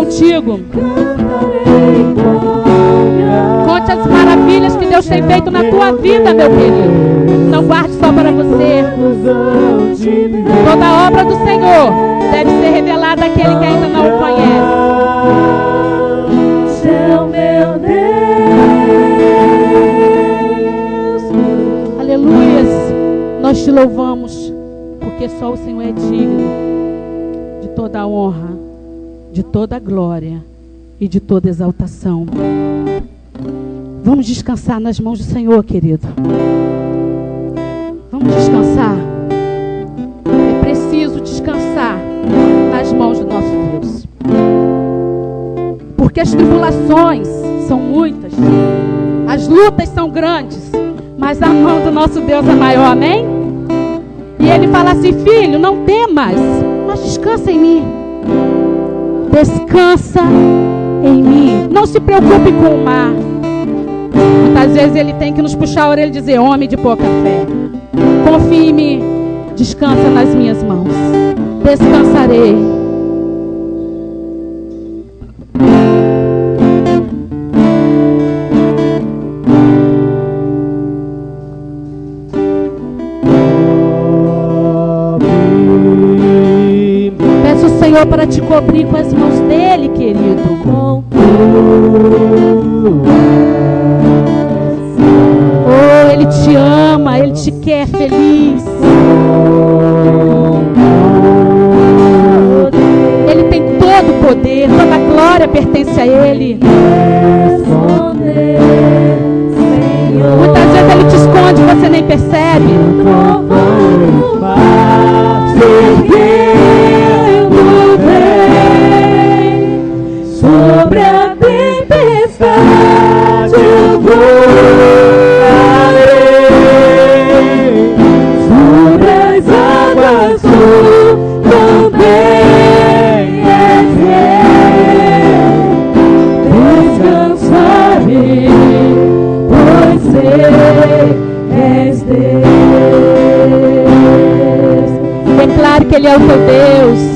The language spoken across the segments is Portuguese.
contigo. Conte as maravilhas que Deus tem feito na tua vida, meu querido. Não guarde só para você. Toda a obra do Senhor deve ser revelada àquele que ainda não o conhece. Meu Deus. Aleluias. Nós te louvamos, porque só o Senhor é digno de toda a honra, de toda a glória e de toda exaltação. Vamos descansar nas mãos do Senhor, querido. Vamos descansar. É preciso descansar nas mãos do nosso Deus. Porque as tribulações são muitas, as lutas são grandes, mas a mão do nosso Deus é maior, amém? E ele fala assim: filho, não temas, mas descansa em mim. Descansa em mim. Não se preocupe com o mar. Muitas vezes ele tem que nos puxar a orelha e dizer: homem de pouca fé, confie em mim, descansa nas minhas mãos. Descansarei. Para te cobrir com as mãos dele, querido. Oh, ele te ama, ele te quer feliz. pertence a Ele. Muitas vezes Ele te esconde e você nem percebe. Sobre a tempestade eu voarei, sobre as águas tu também és rei. Descansarei, pois sei, és Deus. Declare que Ele é o teu Deus.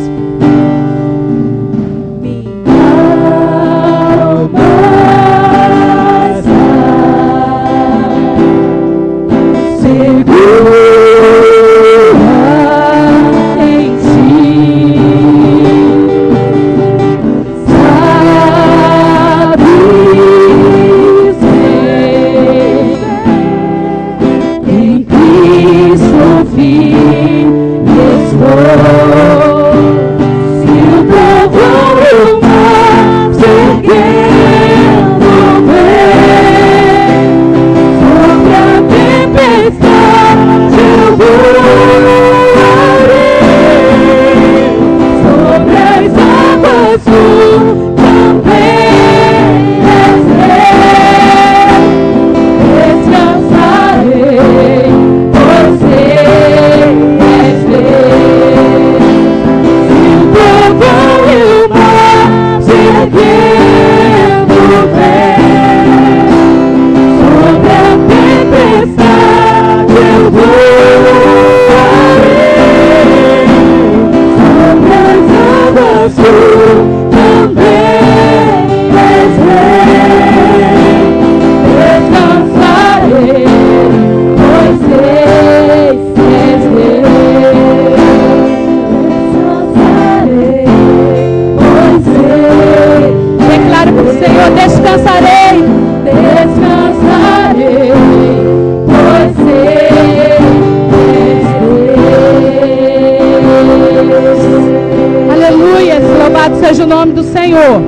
Seja o nome do Senhor.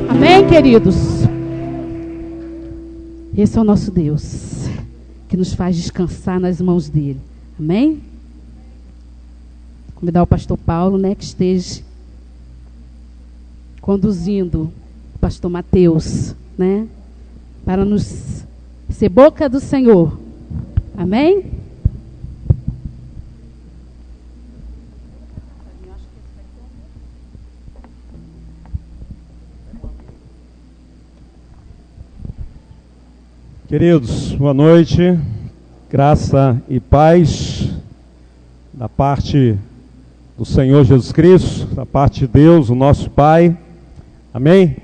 Amém, queridos? Esse é o nosso Deus, que nos faz descansar nas mãos dele. Amém? Convidar o pastor Paulo, né, que esteja conduzindo o pastor Mateus, né, para nos ser boca do Senhor. Amém? Queridos, boa noite, graça e paz da parte do Senhor Jesus Cristo, da parte de Deus, o nosso Pai, amém?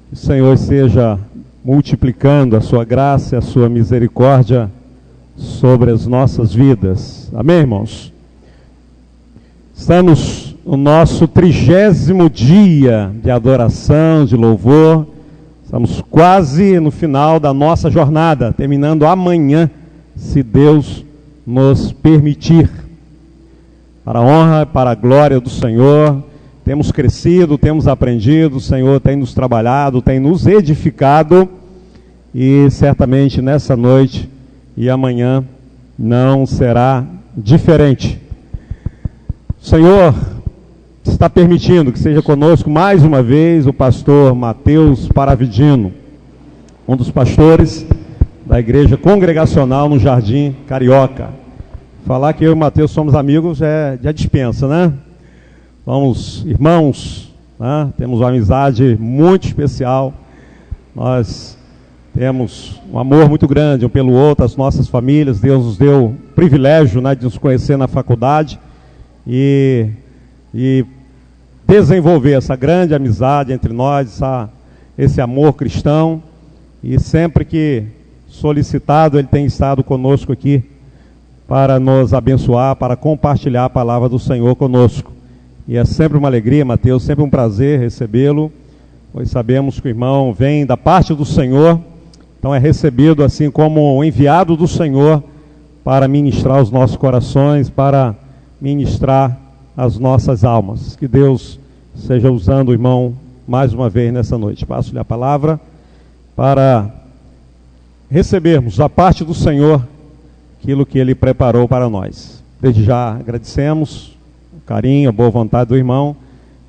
Que o Senhor esteja multiplicando a sua graça e a sua misericórdia sobre as nossas vidas, amém, irmãos? Estamos no nosso 30º dia de adoração, de louvor. Estamos quase no final da nossa jornada, terminando amanhã, se Deus nos permitir. Para a honra e para a glória do Senhor, temos crescido, temos aprendido, o Senhor tem nos trabalhado, tem nos edificado, e certamente nessa noite e amanhã não será diferente. O Senhor está permitindo que seja conosco mais uma vez o pastor Mateus Paravidino, um dos pastores da igreja congregacional no Jardim Carioca. Falar que eu e o Mateus somos amigos já dispensa, né? Somos irmãos, né? Temos uma amizade muito especial, nós temos um amor muito grande um pelo outro, as nossas famílias. Deus nos deu o privilégio, né, de nos conhecer na faculdade e desenvolver essa grande amizade entre nós, esse amor cristão, e sempre que solicitado, ele tem estado conosco aqui para nos abençoar, para compartilhar a palavra do Senhor conosco. E é sempre uma alegria, Mateus, sempre um prazer recebê-lo, pois sabemos que o irmão vem da parte do Senhor, então é recebido assim como um enviado do Senhor para ministrar os nossos corações, para ministrar as nossas almas. Que Deus seja usando o irmão mais uma vez nessa noite. Passo-lhe a palavra para recebermos da parte do Senhor aquilo que Ele preparou para nós. Desde já agradecemos o carinho, a boa vontade do irmão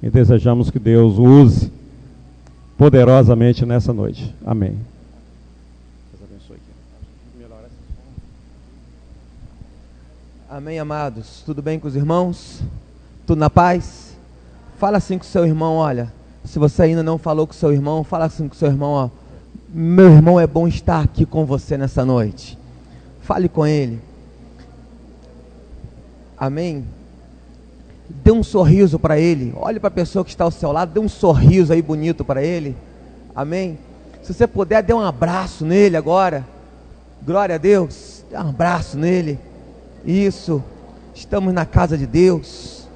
e desejamos que Deus o use poderosamente nessa noite. Amém. Deus abençoe. Amém, amados. Tudo bem com os irmãos? Tudo na paz? Fala assim com o seu irmão, olha. Se você ainda não falou com o seu irmão, fala assim com o seu irmão, ó. Meu irmão, é bom estar aqui com você nessa noite. Fale com ele. Amém? Dê um sorriso para ele. Olhe para a pessoa que está ao seu lado, dê um sorriso aí bonito para ele. Amém? Se você puder, dê um abraço nele agora. Glória a Deus. Dê um abraço nele. Isso. Estamos na casa de Deus,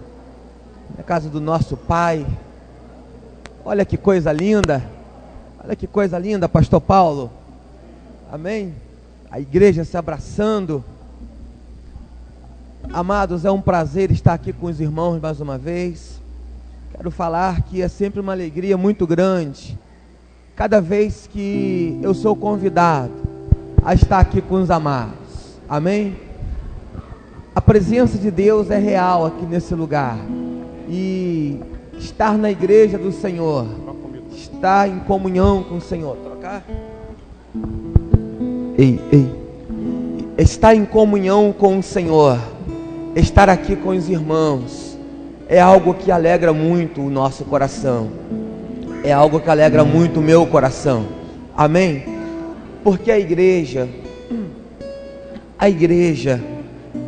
na casa do nosso Pai. Olha que coisa linda. Olha que coisa linda, pastor Paulo. Amém? A igreja se abraçando. Amados, é um prazer estar aqui com os irmãos mais uma vez. Quero falar que é sempre uma alegria muito grande cada vez que eu sou convidado a estar aqui com os amados. Amém? A presença de Deus é real aqui nesse lugar. E estar na igreja do Senhor, estar em comunhão com o Senhor. Trocar? Estar em comunhão com o Senhor, estar aqui com os irmãos, é algo que alegra muito o nosso coração. É algo que alegra muito o meu coração. Amém? Porque a igreja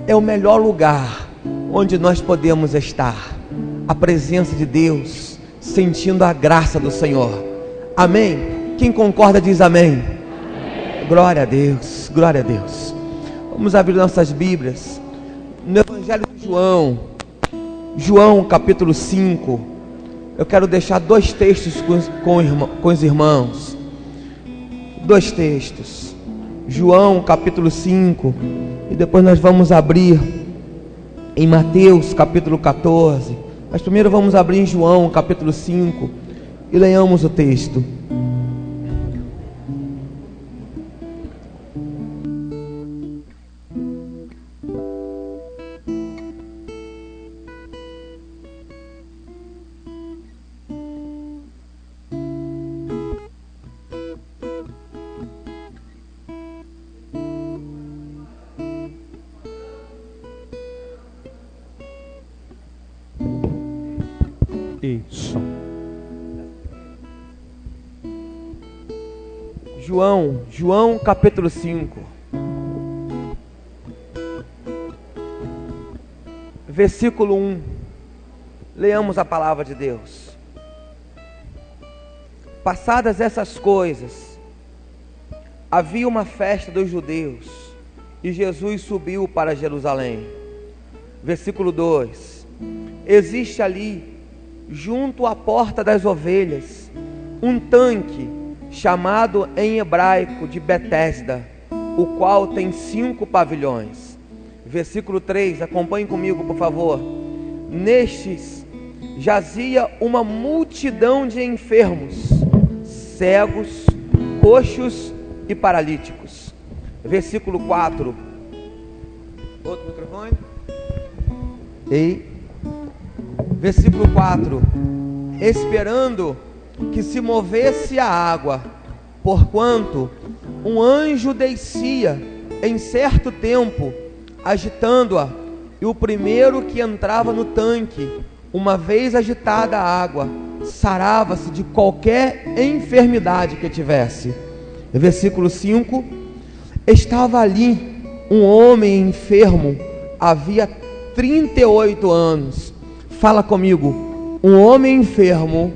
é o melhor lugar onde nós podemos estar. A presença de Deus, sentindo a graça do Senhor. Amém? Quem concorda diz amém. Glória a Deus, glória a Deus. Vamos abrir nossas Bíblias no Evangelho de João capítulo 5. Eu quero deixar dois textos com os irmãos. Dois textos. João capítulo 5. E depois nós vamos abrir em Mateus capítulo 14. Mas primeiro vamos abrir em João capítulo 5 e leiamos o texto. Isso. João capítulo 5, versículo 1. Leamos a palavra de Deus. Passadas essas coisas, havia uma festa dos judeus, e Jesus subiu para Jerusalém. Versículo 2. Existe ali, junto à porta das ovelhas, um tanque, chamado em hebraico de Betesda, o qual tem 5 pavilhões. Versículo 3, acompanhe comigo por favor. Nestes jazia uma multidão de enfermos, cegos, coxos e paralíticos. Versículo 4. Outro microfone. Versículo 4. Esperando que se movesse a água, porquanto um anjo descia em certo tempo, agitando-a, e o primeiro que entrava no tanque, uma vez agitada a água, sarava-se de qualquer enfermidade que tivesse. Versículo 5. Estava ali um homem enfermo, havia 38 anos. Fala comigo. Um homem enfermo,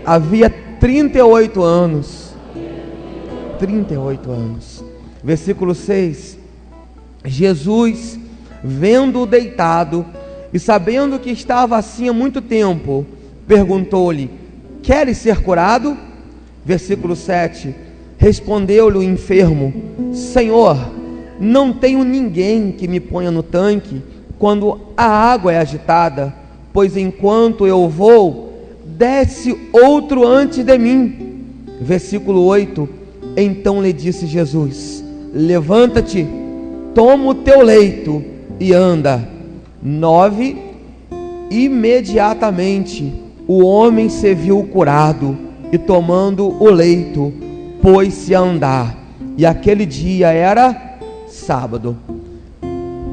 havia 38 anos. 38 anos. Versículo 6. Jesus, vendo-o deitado e sabendo que estava assim há muito tempo, perguntou-lhe: queres ser curado? Versículo 7. Respondeu-lhe o enfermo: Senhor, não tenho ninguém que me ponha no tanque quando a água é agitada, pois enquanto eu vou, desce outro antes de mim. Versículo 8: então lhe disse Jesus: levanta-te, toma o teu leito e anda. 9: imediatamente o homem se viu curado, e tomando o leito, pôs-se a andar. E aquele dia era sábado.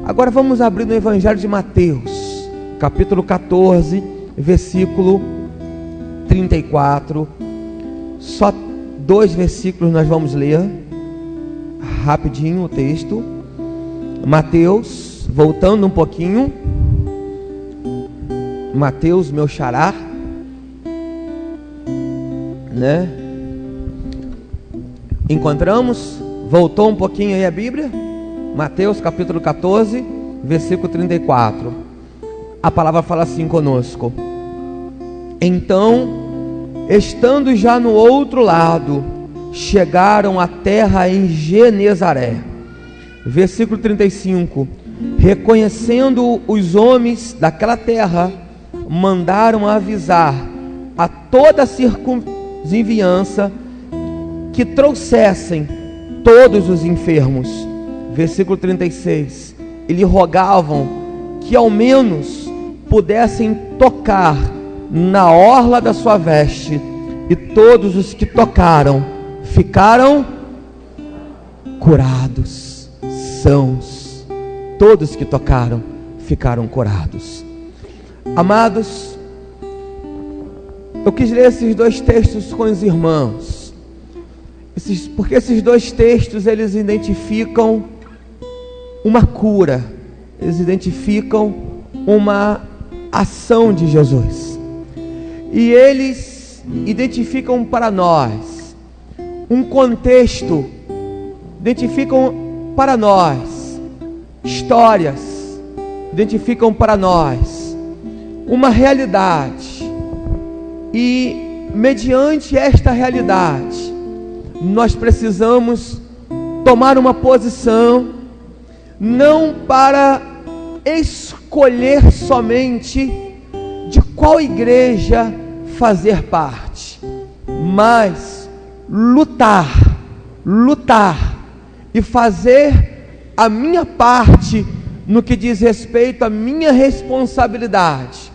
Agora vamos abrir no Evangelho de Mateus, capítulo 14, versículo 34. Só 2 versículos nós vamos ler rapidinho o texto. Mateus, voltando um pouquinho, Mateus, meu xará, né? Encontramos? Voltou um pouquinho aí a Bíblia? Mateus capítulo 14, versículo 34. A palavra fala assim conosco: então, estando já no outro lado, chegaram à terra em Genezaré. Versículo 35: reconhecendo os homens daquela terra, mandaram avisar a toda a circunvizinhança que trouxessem todos os enfermos. Versículo 36: e lhe rogavam que ao menos pudessem tocar na orla da sua veste, e todos os que tocaram ficaram curados, sãos. Todos que tocaram ficaram curados. Amados, eu quis ler esses 2 textos com os irmãos, porque esses 2 textos eles identificam uma cura, eles identificam uma ação de Jesus, e eles identificam para nós um contexto, identificam para nós histórias, identificam para nós uma realidade, e mediante esta realidade nós precisamos tomar uma posição, não para escolher somente de qual igreja fazer parte, mas lutar e fazer a minha parte no que diz respeito à minha responsabilidade,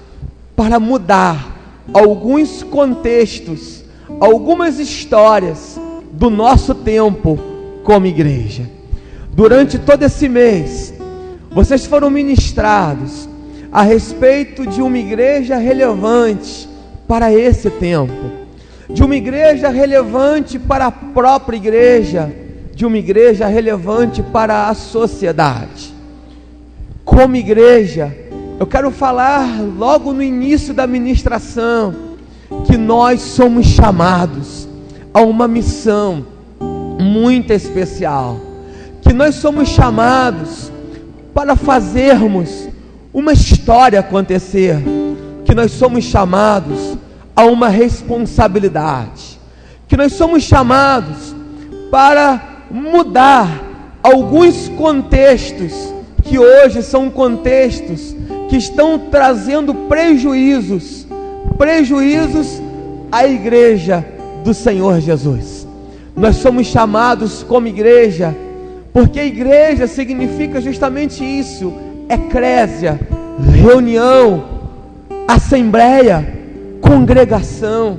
para mudar alguns contextos, algumas histórias do nosso tempo como igreja. Durante todo esse mês, vocês foram ministrados a respeito de uma igreja relevante para esse tempo, de uma igreja relevante para a própria igreja, de uma igreja relevante para a sociedade. Como igreja, eu quero falar logo no início da ministração que nós somos chamados a uma missão muito especial, que nós somos chamados para fazermos uma história acontecer, que nós somos chamados a uma responsabilidade, que nós somos chamados para mudar alguns contextos que hoje são contextos que estão trazendo prejuízos à igreja do Senhor Jesus. Nós somos chamados como igreja, porque igreja significa justamente isso: eclésia, reunião, assembleia, congregação,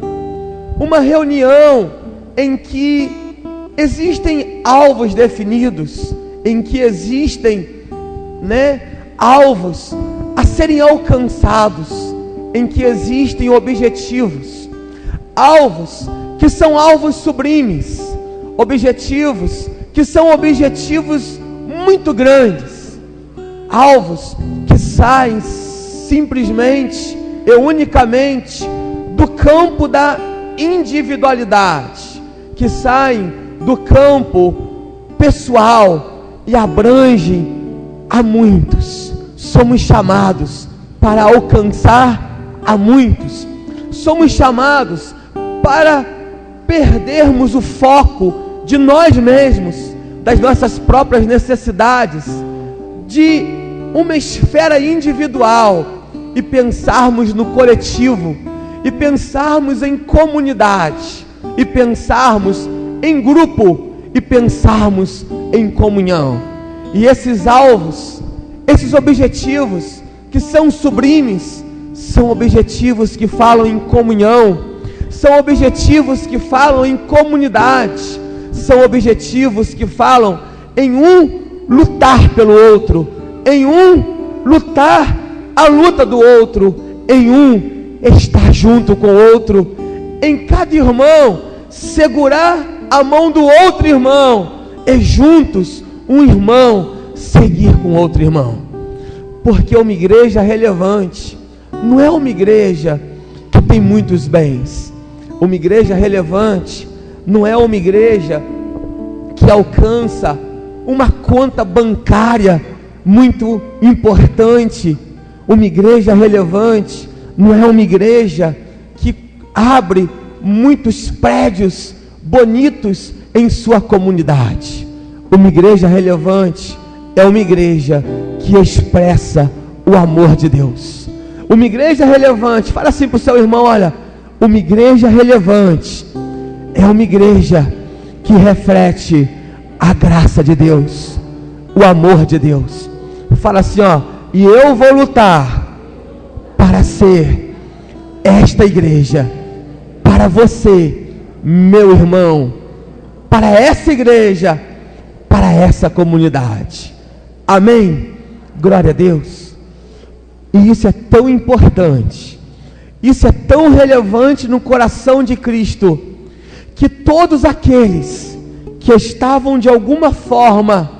uma reunião em que existem alvos definidos, em que existem, alvos a serem alcançados, em que existem objetivos, alvos que são alvos sublimes, objetivos que são objetivos muito grandes, alvos que saem simplesmente e unicamente do campo da individualidade, que saem do campo pessoal e abrangem a muitos. Somos chamados para alcançar a muitos, somos chamados para perdermos o foco de nós mesmos, das nossas próprias necessidades, de uma esfera individual, e pensarmos no coletivo, e pensarmos em comunidade, e pensarmos em grupo, e pensarmos em comunhão. E esses alvos, esses objetivos que são sublimes, são objetivos que falam em comunhão, são objetivos que falam em comunidade, são objetivos que falam em um lutar pelo outro, em um lutar a luta do outro, em um estar junto com o outro, em cada irmão segurar a mão do outro irmão, e juntos um irmão seguir com outro irmão. Porque uma igreja relevante não é uma igreja que tem muitos bens. Uma igreja relevante não é uma igreja que alcança uma conta bancária muito importante. Uma igreja relevante não é uma igreja que abre muitos prédios bonitos em sua comunidade. Uma igreja relevante é uma igreja que expressa o amor de Deus. Uma igreja relevante, fala assim para o seu irmão: olha, uma igreja relevante é uma igreja que reflete a graça de Deus, o amor de Deus. Fala assim, ó: e eu vou lutar para ser esta igreja, para você, meu irmão, para essa igreja, para essa comunidade. Amém? Glória a Deus. E isso é tão importante, isso é tão relevante no coração de Cristo, que todos aqueles que estavam de alguma forma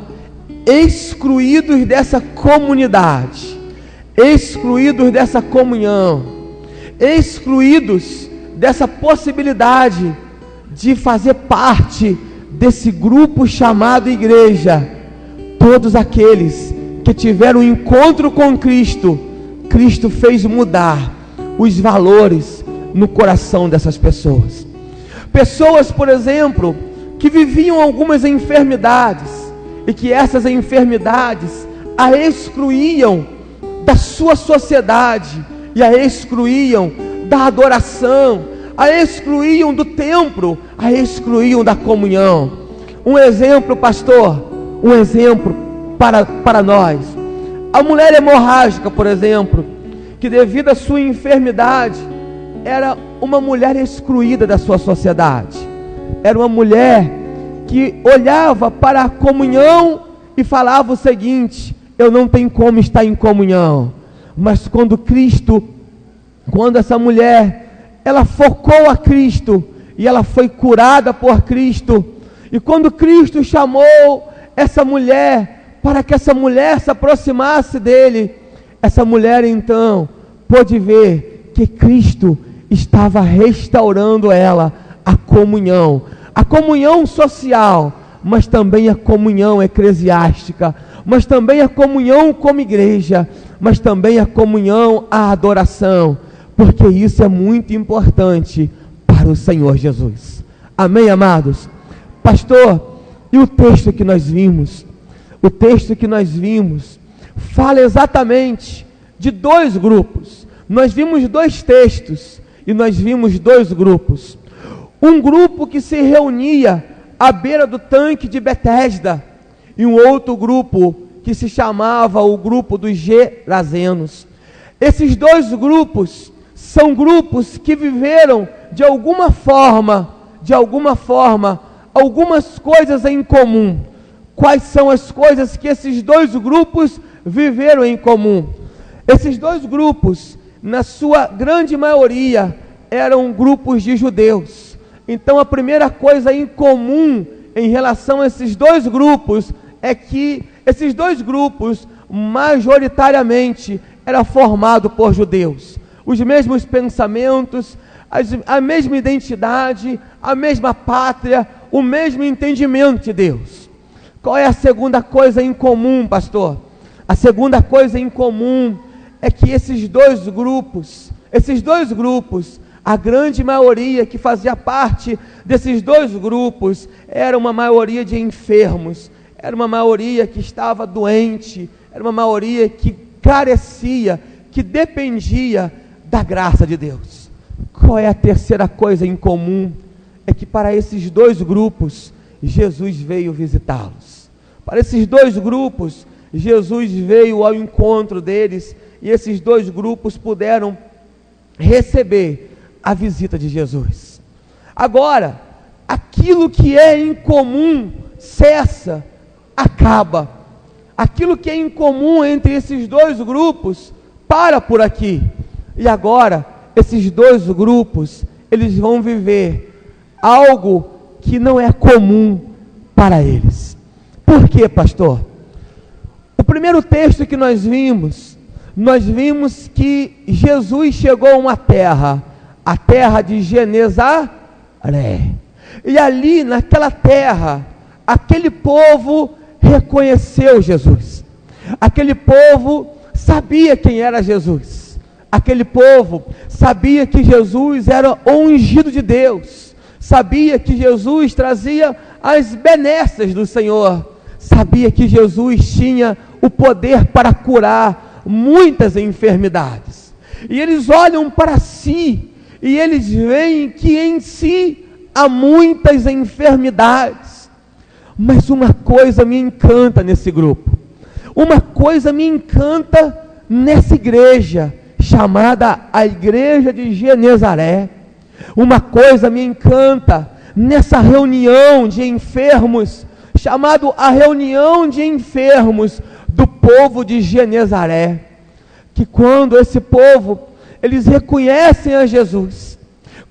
excluídos dessa comunidade, excluídos dessa comunhão, excluídos dessa possibilidade de fazer parte desse grupo chamado igreja, todos aqueles que tiveram um encontro com Cristo, Cristo fez mudar os valores no coração dessas pessoas. Pessoas, por exemplo, que viviam algumas enfermidades, e que essas enfermidades a excluíam da sua sociedade, e a excluíam da adoração, a excluíam do templo, a excluíam da comunhão. Um exemplo, pastor, um exemplo para nós: a mulher hemorrágica, por exemplo, que devido à sua enfermidade, era uma mulher excluída da sua sociedade, era uma mulher que olhava para a comunhão e falava o seguinte: eu não tenho como estar em comunhão. Mas quando essa mulher, ela focou a Cristo, e ela foi curada por Cristo, e quando Cristo chamou essa mulher, para que essa mulher se aproximasse dele, essa mulher então pôde ver que Cristo estava restaurando ela, a comunhão social, mas também a comunhão eclesiástica, mas também a comunhão como igreja, mas também a comunhão, a adoração, porque isso é muito importante para o Senhor Jesus. Amém, amados? Pastor, e o texto que nós vimos? O texto que nós vimos fala exatamente de dois grupos. Nós vimos dois textos e nós vimos dois grupos. Um grupo que se reunia à beira do tanque de Betesda, e um outro grupo que se chamava o grupo dos Gerazenos. Esses dois grupos são grupos que viveram de alguma forma, algumas coisas em comum. Quais são as coisas que esses dois grupos viveram em comum? Esses dois grupos, na sua grande maioria, eram grupos de judeus. Então a primeira coisa em comum em relação a esses dois grupos é que esses dois grupos majoritariamente eram formados por judeus. Os mesmos pensamentos, a mesma identidade, a mesma pátria, o mesmo entendimento de Deus. Qual é a segunda coisa em comum, pastor? A segunda coisa em comum é que esses dois grupos, a grande maioria que fazia parte desses dois grupos, era uma maioria de enfermos, era uma maioria que estava doente, era uma maioria que carecia, que dependia da graça de Deus. Qual é a terceira coisa em comum? É que para esses dois grupos, Jesus veio visitá-los. Para esses dois grupos, Jesus veio ao encontro deles, e esses dois grupos puderam receber a visita de Jesus. Agora, aquilo que é incomum cessa, acaba. Aquilo que é incomum entre esses dois grupos para por aqui. E agora, esses dois grupos, eles vão viver algo que não é comum para eles. Por quê, pastor? O primeiro texto que nós vimos que Jesus chegou a uma terra, a terra de Genezaré. E ali, naquela terra, aquele povo reconheceu Jesus. Aquele povo sabia quem era Jesus. Aquele povo sabia que Jesus era o ungido de Deus. Sabia que Jesus trazia as benesses do Senhor. Sabia que Jesus tinha o poder para curar muitas enfermidades. E eles olham para si e eles veem que em si há muitas enfermidades. Mas uma coisa me encanta nesse grupo. Uma coisa me encanta nessa igreja, chamada a Igreja de Genezaré. Uma coisa me encanta nessa reunião de enfermos, chamado a reunião de enfermos do povo de Genezaré. Que quando esse povo, eles reconhecem a Jesus,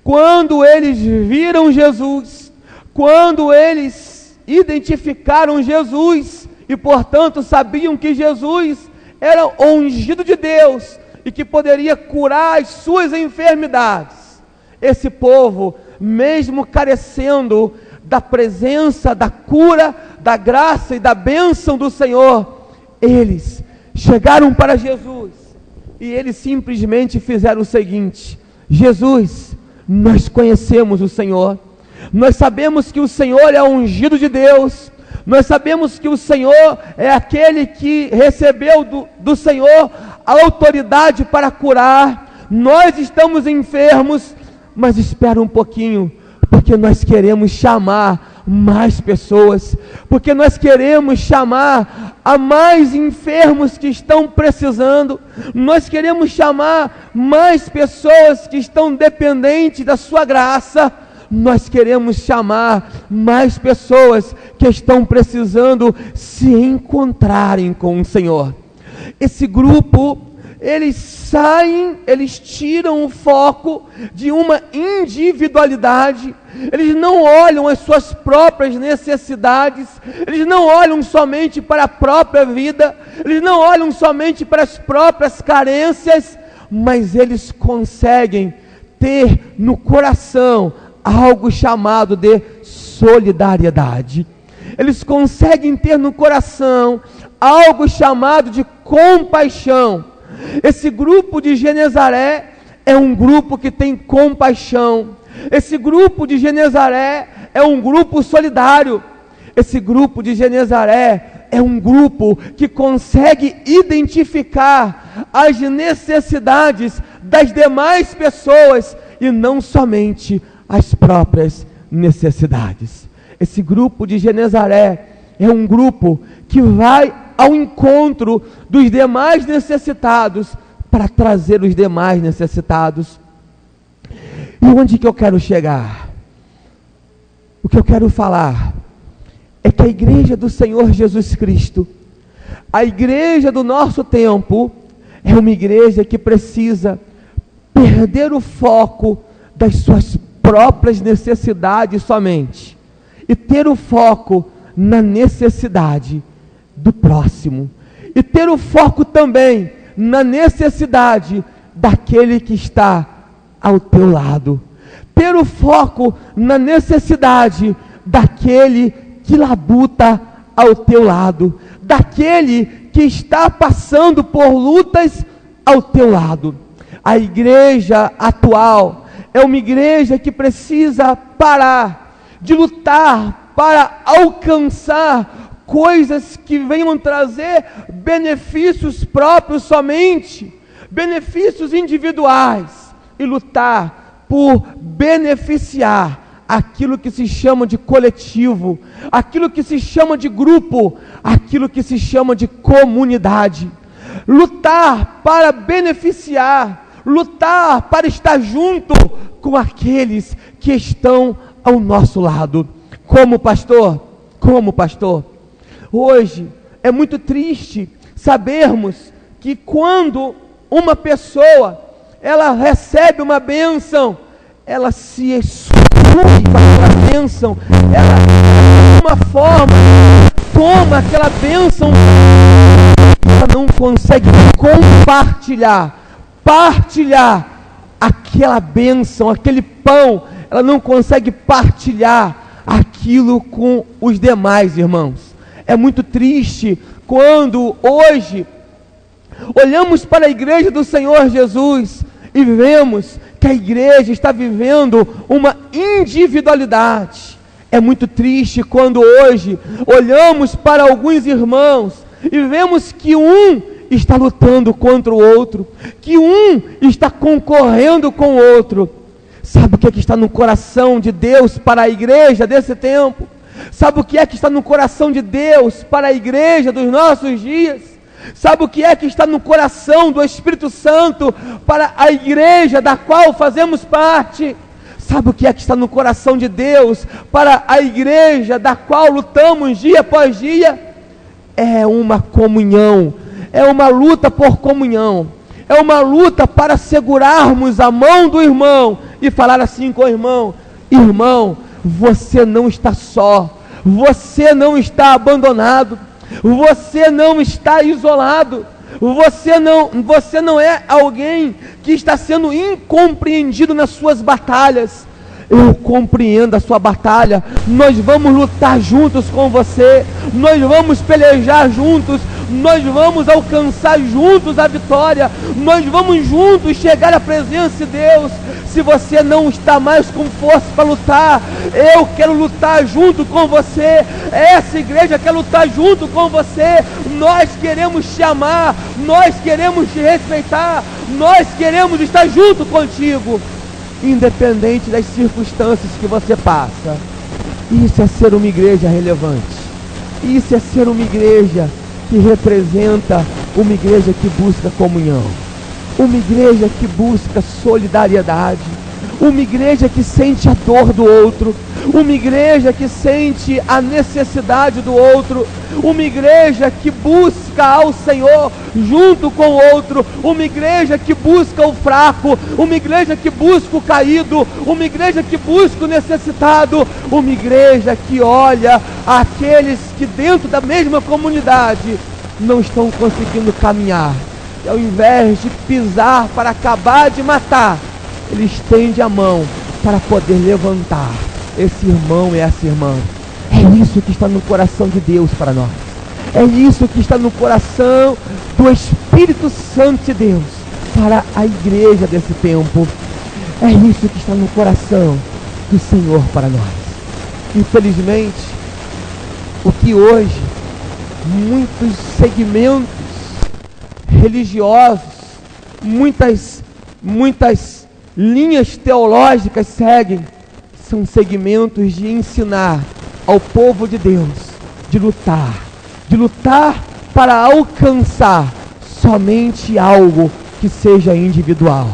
quando eles viram Jesus, quando eles identificaram Jesus, e portanto sabiam que Jesus era o ungido de Deus, e que poderia curar as suas enfermidades, esse povo, mesmo carecendo da presença, da cura, da graça e da bênção do Senhor, eles chegaram para Jesus, e eles simplesmente fizeram o seguinte: Jesus, nós conhecemos o Senhor, nós sabemos que o Senhor é o ungido de Deus, nós sabemos que o Senhor é aquele que recebeu do Senhor a autoridade para curar, nós estamos enfermos, mas espera um pouquinho, porque nós queremos chamar mais pessoas, porque nós queremos chamar a mais enfermos que estão precisando, nós queremos chamar mais pessoas que estão dependentes da sua graça, nós queremos chamar mais pessoas que estão precisando se encontrarem com o Senhor. Esse grupo, eles saem, eles tiram o foco de uma individualidade, eles não olham as suas próprias necessidades, eles não olham somente para a própria vida, eles não olham somente para as próprias carências, mas eles conseguem ter no coração algo chamado de solidariedade. Eles conseguem ter no coração algo chamado de compaixão. Esse grupo de Genezaré é um grupo que tem compaixão. Esse grupo de Genezaré é um grupo solidário. Esse grupo de Genezaré é um grupo que consegue identificar as necessidades das demais pessoas e não somente as próprias necessidades. Esse grupo de Genezaré é um grupo que vai ao encontro dos demais necessitados para trazer os demais necessitados. E onde que eu quero chegar? O que eu quero falar é que a igreja do Senhor Jesus Cristo, a igreja do nosso tempo, é uma igreja que precisa perder o foco das suas próprias necessidades somente, e ter o foco na necessidade do próximo, e ter o foco também na necessidade daquele que está ao teu lado, ter o foco na necessidade daquele que labuta ao teu lado, daquele que está passando por lutas ao teu lado. A igreja atual é uma igreja que precisa parar de lutar para alcançar coisas que venham trazer benefícios próprios somente, benefícios individuais, e lutar por beneficiar aquilo que se chama de coletivo, aquilo que se chama de grupo, aquilo que se chama de comunidade. Lutar para beneficiar, lutar para estar junto com aqueles que estão ao nosso lado. Como pastor, hoje é muito triste sabermos que quando uma pessoa, ela recebe uma bênção, ela se exclui com aquela bênção, ela de uma forma toma aquela bênção, ela não consegue partilhar aquela bênção, aquele pão, ela não consegue partilhar aquilo com os demais irmãos. É muito triste quando hoje olhamos para a igreja do Senhor Jesus e vemos que a igreja está vivendo uma individualidade. É muito triste quando hoje olhamos para alguns irmãos e vemos que um está lutando contra o outro, que um está concorrendo com o outro. Sabe o que é que está no coração de Deus para a igreja desse tempo? Sabe o que é que está no coração de Deus para a igreja dos nossos dias? Sabe o que é que está no coração do Espírito Santo para a igreja da qual fazemos parte? Sabe o que é que está no coração de Deus para a igreja da qual lutamos dia após dia? É uma comunhão, é uma luta por comunhão, é uma luta para segurarmos a mão do irmão e falar assim com o irmão: irmão, você não está só, você não está abandonado, você não está isolado, você não é alguém que está sendo incompreendido nas suas batalhas. Eu compreendo a sua batalha, nós vamos lutar juntos com você, nós vamos pelejar juntos, nós vamos alcançar juntos a vitória, nós vamos juntos chegar à presença de Deus. Se você não está mais com força para lutar, eu quero lutar junto com você, essa igreja quer lutar junto com você, nós queremos te amar, nós queremos te respeitar, nós queremos estar junto contigo, independente das circunstâncias que você passa. Isso é ser uma igreja relevante, isso é ser uma igreja que representa uma igreja que busca comunhão, uma igreja que busca solidariedade, uma igreja que sente a dor do outro, uma igreja que sente a necessidade do outro, uma igreja que busca ao Senhor junto com o outro, uma igreja que busca o fraco, uma igreja que busca o caído, uma igreja que busca o necessitado, uma igreja que olha aqueles que dentro da mesma comunidade não estão conseguindo caminhar, e ao invés de pisar para acabar de matar, ele estende a mão para poder levantar esse irmão e essa irmã. É isso que está no coração de Deus para nós, é isso que está no coração do Espírito Santo de Deus para a igreja desse tempo, é isso que está no coração do Senhor para nós. Infelizmente, o que hoje muitos segmentos religiosos, muitas linhas teológicas seguem, são segmentos de ensinar ao povo de Deus de lutar para alcançar somente algo que seja individual.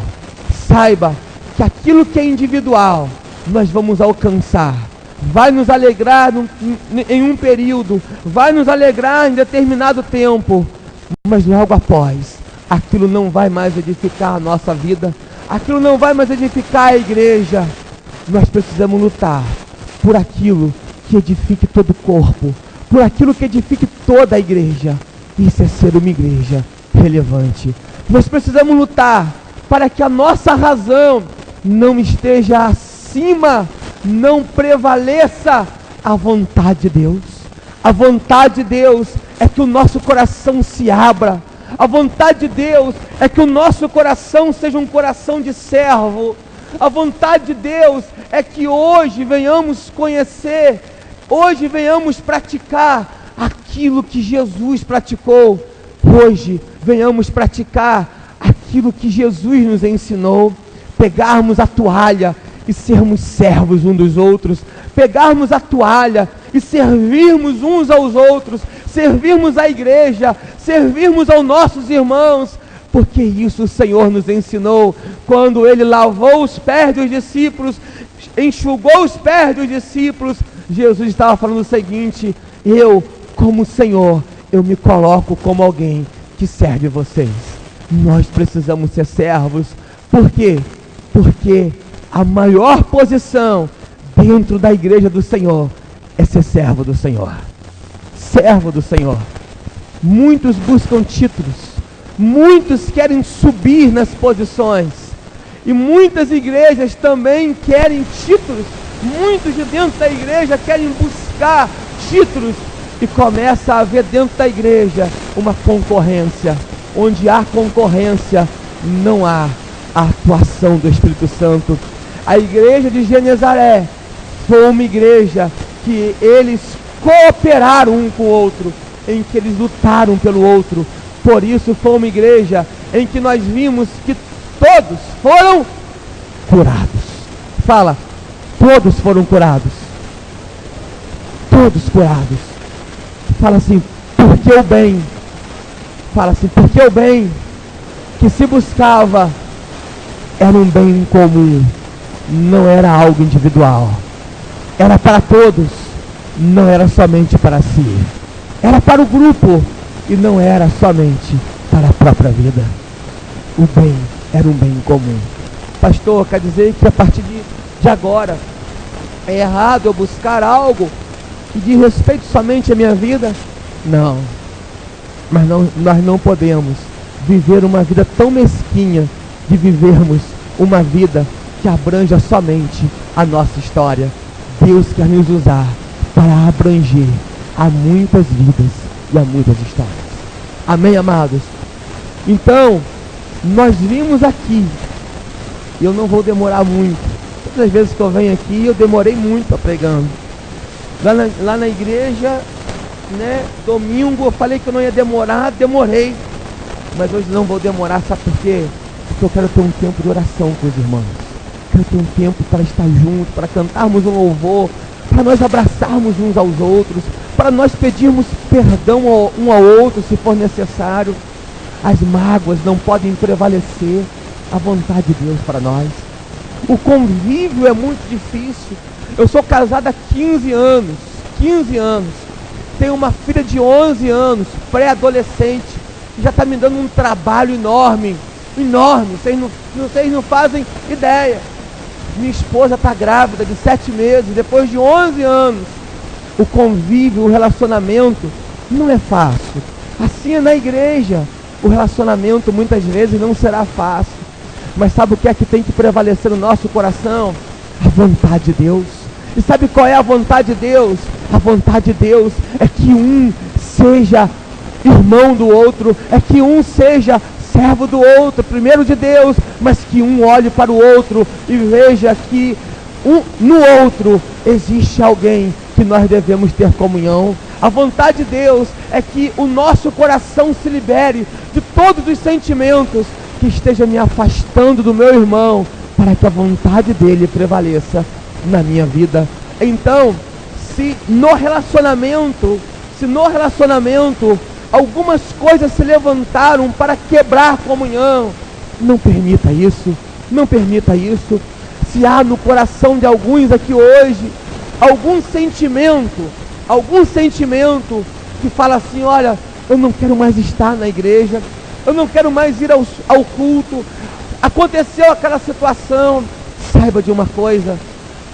Saiba que aquilo que é individual nós vamos alcançar, vai nos alegrar em um período, vai nos alegrar em determinado tempo, mas logo após, aquilo não vai mais edificar a nossa vida, aquilo não vai mais edificar a igreja. Nós precisamos lutar por aquilo que edifique todo o corpo, por aquilo que edifique toda a igreja. Isso é ser uma igreja relevante. Nós precisamos lutar para que a nossa razão não esteja acima, não prevaleça a vontade de Deus. A vontade de Deus é que o nosso coração se abra. A vontade de Deus é que o nosso coração seja um coração de servo. A vontade de Deus é que hoje venhamos conhecer, hoje venhamos praticar aquilo que Jesus praticou. Hoje venhamos praticar aquilo que Jesus nos ensinou. pegarmos a toalha e sermos servos uns dos outros, pegarmos a toalha e servirmos uns aos outros, servirmos a igreja, servirmos aos nossos irmãos, porque isso o Senhor nos ensinou, quando Ele lavou os pés dos discípulos, enxugou os pés dos discípulos. Jesus estava falando o seguinte: eu, como Senhor, eu me coloco como alguém que serve vocês. Nós precisamos ser servos. Por quê? Porque a maior posição dentro da igreja do Senhor é ser servo do Senhor. Servo do Senhor. Muitos buscam títulos, muitos querem subir nas posições, e muitas igrejas também querem títulos. Muitos de dentro da igreja querem buscar títulos, e começa a haver dentro da igreja uma concorrência. Onde há concorrência, não há a atuação do Espírito Santo. A igreja de Genezaré foi uma igreja que eles cooperaram um com o outro, em que eles lutaram pelo outro. Por isso foi uma igreja em que nós vimos que todos foram curados. Fala, todos foram curados. Todos curados. Fala assim, porque o bem. Fala assim, porque o bem que se buscava era um bem comum, não era algo individual, era para todos, não era somente para si, era para o grupo e não era somente para a própria vida. O bem era um bem comum. Pastor, quer dizer que a partir de agora é errado eu buscar algo que diz respeito somente à minha vida? Não. Mas nós não podemos viver uma vida tão mesquinha de vivermos uma vida que abranja somente a nossa história. Deus quer nos usar para abranger a muitas vidas e a muitas histórias. Amém, amados? Então, nós vimos aqui, eu não vou demorar muito. Todas as vezes que eu venho aqui, eu demorei muito pregando. Lá na igreja, né, domingo, eu falei que eu não ia demorar, demorei. Mas hoje não vou demorar, sabe por quê? Porque eu quero ter um tempo de oração com os irmãos. Quero ter um tempo para estar junto, para cantarmos um louvor, para nós abraçarmos uns aos outros, para nós pedirmos perdão um ao outro se for necessário. As mágoas não podem prevalecer a vontade de Deus para nós. O convívio é muito difícil. Eu sou casado há 15 anos. Tenho uma filha de 11 anos, pré-adolescente, que já está me dando um trabalho enorme. Vocês não fazem ideia. Minha esposa está grávida de 7 meses, depois de 11 anos. O convívio, o relacionamento não é fácil. Assim é na igreja. O relacionamento muitas vezes não será fácil. Mas sabe o que é que tem que prevalecer no nosso coração? A vontade de Deus. E sabe qual é a vontade de Deus? A vontade de Deus é que um seja irmão do outro, é que um seja servo do outro, primeiro de Deus, mas que um olhe para o outro e veja que no outro existe alguém que nós devemos ter comunhão. A vontade de Deus é que o nosso coração se libere de todos os sentimentos que estejam me afastando do meu irmão, para que a vontade dele prevaleça na minha vida. Então, se no relacionamento algumas coisas se levantaram para quebrar a comunhão, não permita isso. Se há no coração de alguns aqui hoje algum sentimento que fala assim: olha, eu não quero mais estar na igreja, eu não quero mais ir ao culto, aconteceu aquela situação, saiba de uma coisa: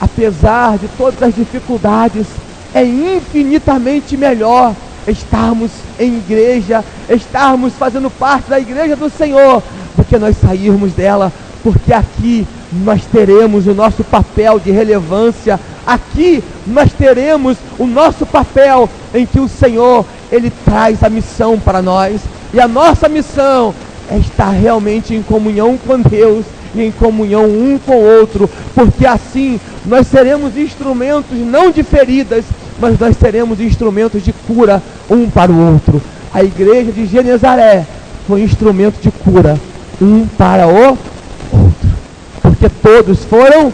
apesar de todas as dificuldades, é infinitamente melhor estarmos em igreja, estarmos fazendo parte da igreja do Senhor, do que nós sairmos dela, porque aqui nós teremos o nosso papel de relevância, aqui nós teremos o nosso papel em que o Senhor, Ele traz a missão para nós, e a nossa missão é estar realmente em comunhão com Deus, e em comunhão um com o outro, porque assim nós seremos instrumentos não de feridas, mas nós seremos instrumentos de cura um para o outro. A igreja de Genezaré foi instrumento de cura um para o outro, porque todos foram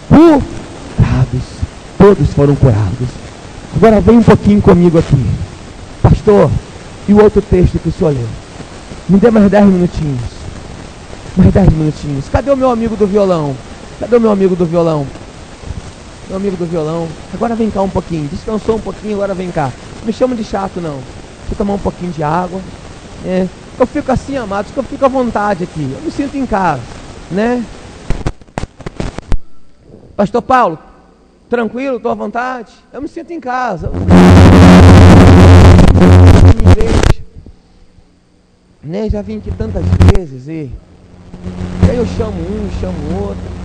curados. Todos foram curados. Agora vem um pouquinho comigo aqui. Pastor, e o outro texto que o senhor leu? Me dê mais 10 minutinhos. Mais 10 minutinhos. Cadê o meu amigo do violão? Cadê o meu amigo do violão? Meu amigo do violão. Agora vem cá um pouquinho. Descansou um pouquinho, agora vem cá. Não me chama de chato, não. Vou tomar um pouquinho de água. Eu fico assim, amados, que eu fico à vontade aqui. Eu me sinto em casa, né? Pastor Paulo, tranquilo, estou à vontade? Eu me sinto em casa. Né? Já vim aqui tantas vezes e aí eu chamo um, chamo outro.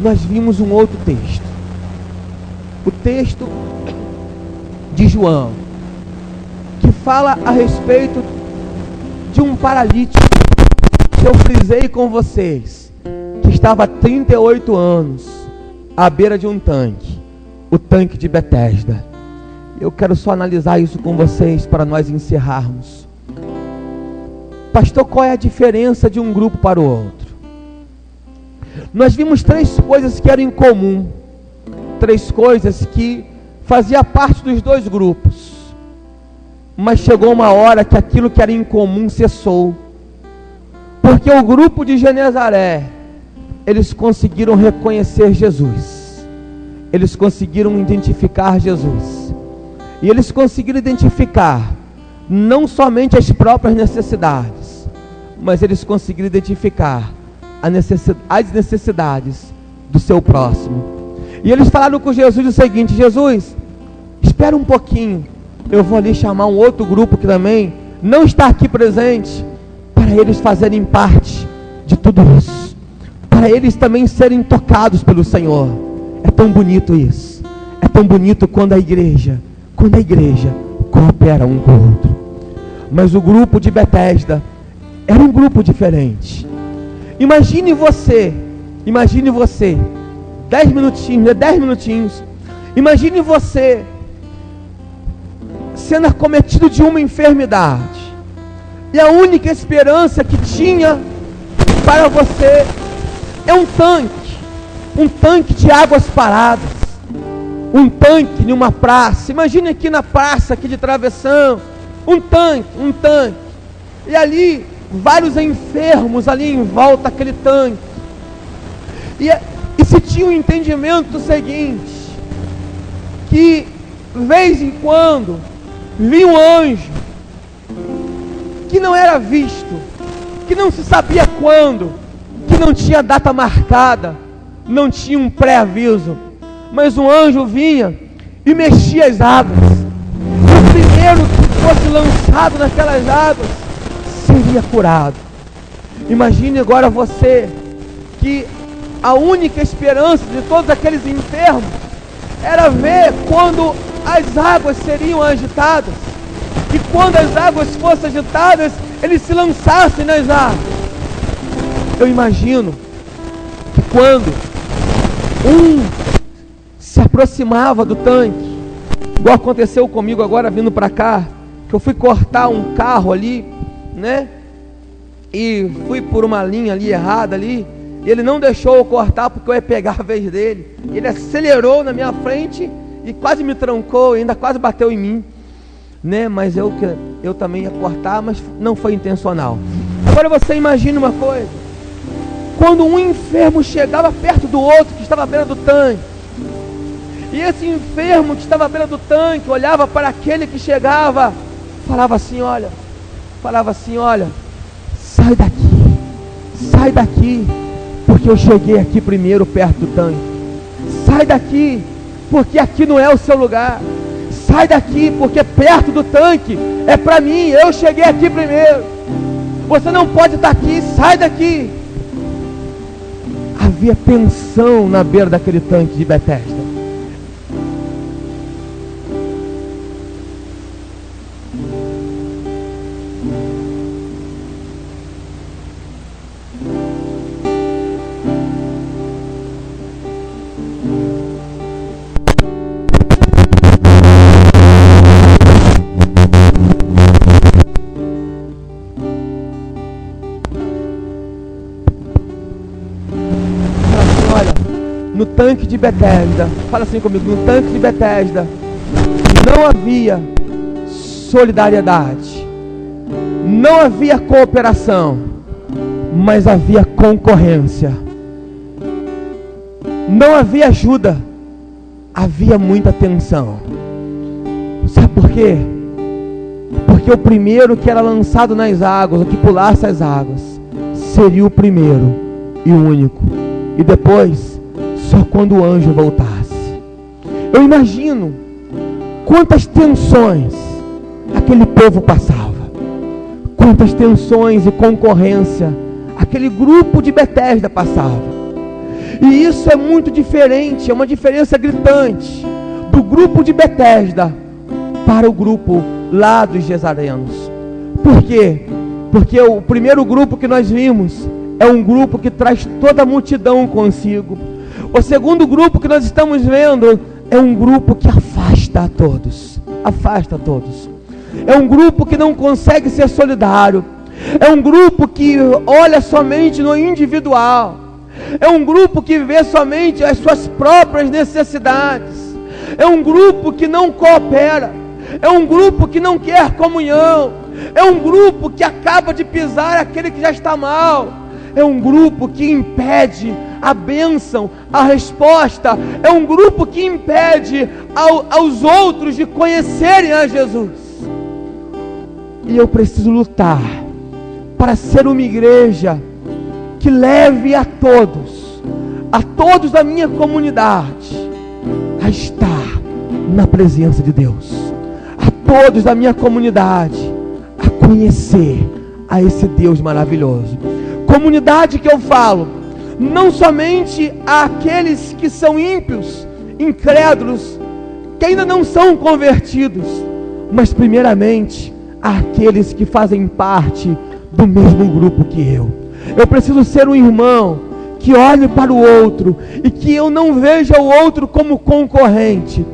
Nós vimos um outro texto. O texto de João, que fala a respeito de um paralítico que eu frisei com vocês, que estava há 38 anos à beira de um tanque, o tanque de Betesda. Eu quero só analisar isso com vocês para nós encerrarmos. Pastor, qual é a diferença de um grupo para o outro? Nós vimos 3 coisas que eram em comum, 3 coisas que faziam parte dos 2 grupos, mas chegou uma hora que aquilo que era em comum cessou, porque o grupo de Genezaré, eles conseguiram reconhecer Jesus, eles conseguiram identificar Jesus, e eles conseguiram identificar não somente as próprias necessidades, mas eles conseguiram identificar as necessidades do seu próximo. E eles falaram com Jesus o seguinte: Jesus, espera um pouquinho, eu vou ali chamar um outro grupo que também não está aqui presente, para eles fazerem parte de tudo isso, para eles também serem tocados pelo Senhor. É tão bonito isso, é tão bonito quando a igreja coopera um com o outro. Mas o grupo de Betesda era um grupo diferente. Imagine você, 10 minutinhos, imagine você sendo acometido de uma enfermidade, e a única esperança que tinha para você é um tanque de águas paradas, um tanque em uma praça. Imagine aqui na praça aqui de Travessão, um tanque, e ali vários enfermos ali em volta daquele tanque, e se tinha um entendimento do seguinte, que vez em quando vinha um anjo, que não era visto, que não se sabia quando, que não tinha data marcada, não tinha um pré-aviso, mas um anjo vinha e mexia as águas, o primeiro que fosse lançado naquelas águas seria curado. Imagine agora você, que a única esperança de todos aqueles enfermos era ver quando as águas seriam agitadas, e quando as águas fossem agitadas, eles se lançassem nas águas. Eu imagino que quando um se aproximava do tanque, igual aconteceu comigo agora vindo para cá, que eu fui cortar um carro ali, né? E fui por uma linha ali errada ali, e ele não deixou eu cortar porque eu ia pegar a vez dele. Ele acelerou na minha frente e quase me trancou, ainda quase bateu em mim, né? Mas eu também ia cortar, mas não foi intencional. Agora você imagina uma coisa: quando um enfermo chegava perto do outro que estava à beira do tanque, e esse enfermo que estava à beira do tanque olhava para aquele que chegava, falava assim, olha, sai daqui, porque eu cheguei aqui primeiro perto do tanque. Sai daqui, porque aqui não é o seu lugar. Sai daqui, porque perto do tanque é para mim, eu cheguei aqui primeiro. Você não pode estar aqui, sai daqui. Havia tensão na beira daquele tanque de Betesda. no tanque de Betesda, fala assim comigo, no tanque de Betesda, não havia solidariedade, não havia cooperação, mas havia concorrência. Não havia ajuda, havia muita tensão. Sabe por quê? Porque o primeiro que era lançado nas águas, o que pulasse as águas, seria o primeiro e o único. E depois, só quando o anjo voltasse. Eu imagino quantas tensões aquele povo passava, quantas tensões e concorrência aquele grupo de Betesda passava. E isso é muito diferente, é uma diferença gritante do grupo de Betesda para o grupo lá dos Gesarenos. Por quê? Porque o primeiro grupo que nós vimos é um grupo que traz toda a multidão consigo. O segundo grupo que nós estamos vendo é um grupo que afasta a todos. Afasta a todos. É um grupo que não consegue ser solidário. É um grupo que olha somente no individual. É um grupo que vê somente as suas próprias necessidades. É um grupo que não coopera. É um grupo que não quer comunhão. É um grupo que acaba de pisar aquele que já está mal. É um grupo que impede a bênção, a resposta. É um grupo que impede aos outros de conhecerem a Jesus. E eu preciso lutar para ser uma igreja que leve a todos da minha comunidade, a estar na presença de Deus, a todos da minha comunidade, a conhecer a esse Deus maravilhoso. Comunidade que eu falo, não somente àqueles que são ímpios, incrédulos, que ainda não são convertidos, mas primeiramente àqueles que fazem parte do mesmo grupo que eu. Eu preciso ser um irmão que olhe para o outro e que eu não veja o outro como concorrente.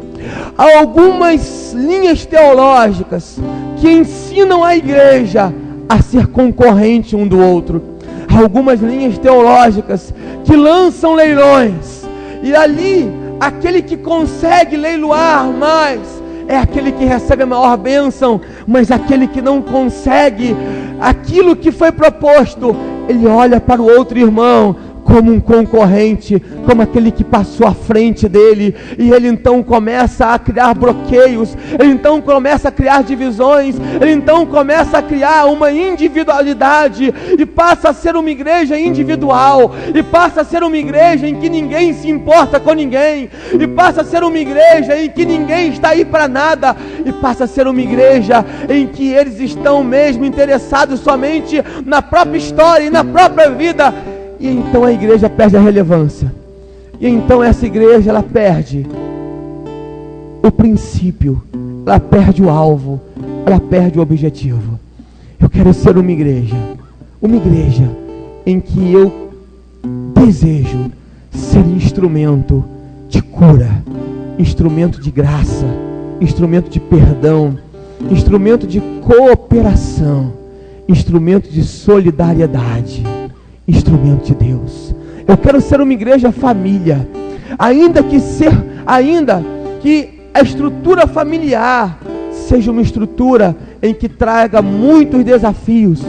Há algumas linhas teológicas que ensinam a igreja a ser concorrente um do outro. Há algumas linhas teológicas que lançam leilões, e ali aquele que consegue leiloar mais é aquele que recebe a maior bênção, mas aquele que não consegue aquilo que foi proposto, ele olha para o outro irmão como um concorrente, como aquele que passou à frente dele, e ele então começa a criar bloqueios, ele então começa a criar divisões, ele então começa a criar uma individualidade, e passa a ser uma igreja individual, e passa a ser uma igreja em que ninguém se importa com ninguém, e passa a ser uma igreja em que ninguém está aí para nada, e passa a ser uma igreja em que eles estão mesmo interessados somente na própria história e na própria vida. E então a igreja perde a relevância. E então essa igreja, ela perde o princípio, ela perde o alvo, ela perde o objetivo. Eu quero ser uma igreja em que eu desejo ser instrumento de cura, instrumento de graça, instrumento de perdão, instrumento de cooperação, instrumento de solidariedade, instrumento de Deus. Eu quero ser uma igreja família, ainda que a estrutura familiar seja uma estrutura em que traga muitos desafios,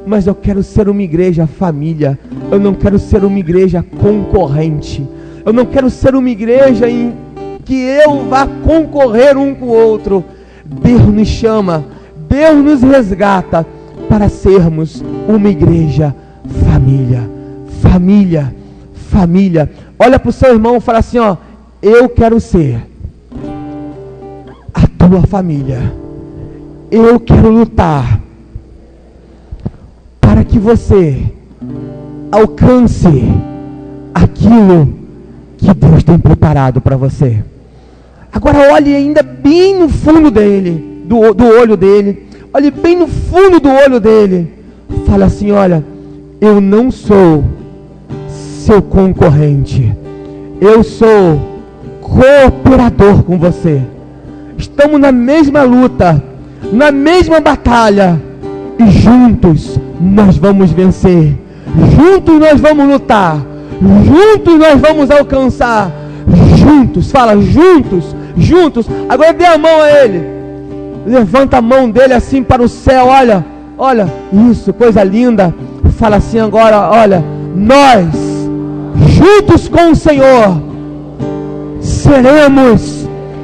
mas eu quero ser uma igreja família. Eu não quero ser uma igreja concorrente. Eu não quero ser uma igreja em que eu vá concorrer um com o outro. Deus nos chama, Deus nos resgata para sermos uma igreja família, família, família. Olha para o seu irmão e fala assim, ó: eu quero ser a tua família. Eu quero lutar para que você alcance aquilo que Deus tem preparado para você. Agora olhe ainda bem no fundo dele, do olho dele. Olhe bem no fundo do olho dele. Fala assim: olha, eu não sou seu concorrente, eu sou cooperador com você. Estamos na mesma luta, na mesma batalha, e juntos nós vamos vencer, juntos nós vamos lutar, juntos nós vamos alcançar. Juntos, fala, juntos, juntos. Agora dê a mão a ele, levanta a mão dele assim para o céu, olha, isso, coisa linda. Fala assim agora, olha, nós, juntos com o Senhor,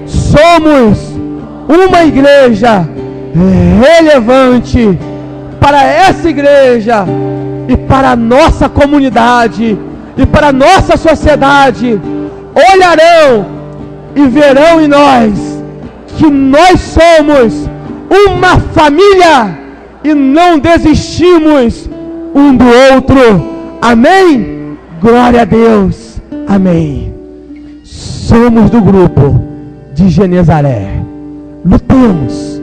somos uma igreja relevante para essa igreja e para a nossa comunidade e para a nossa sociedade. Olharão e verão em nós que nós somos uma família e não desistimos um do outro. Amém? Glória a Deus. Amém. Somos do grupo de Genezaré. Lutemos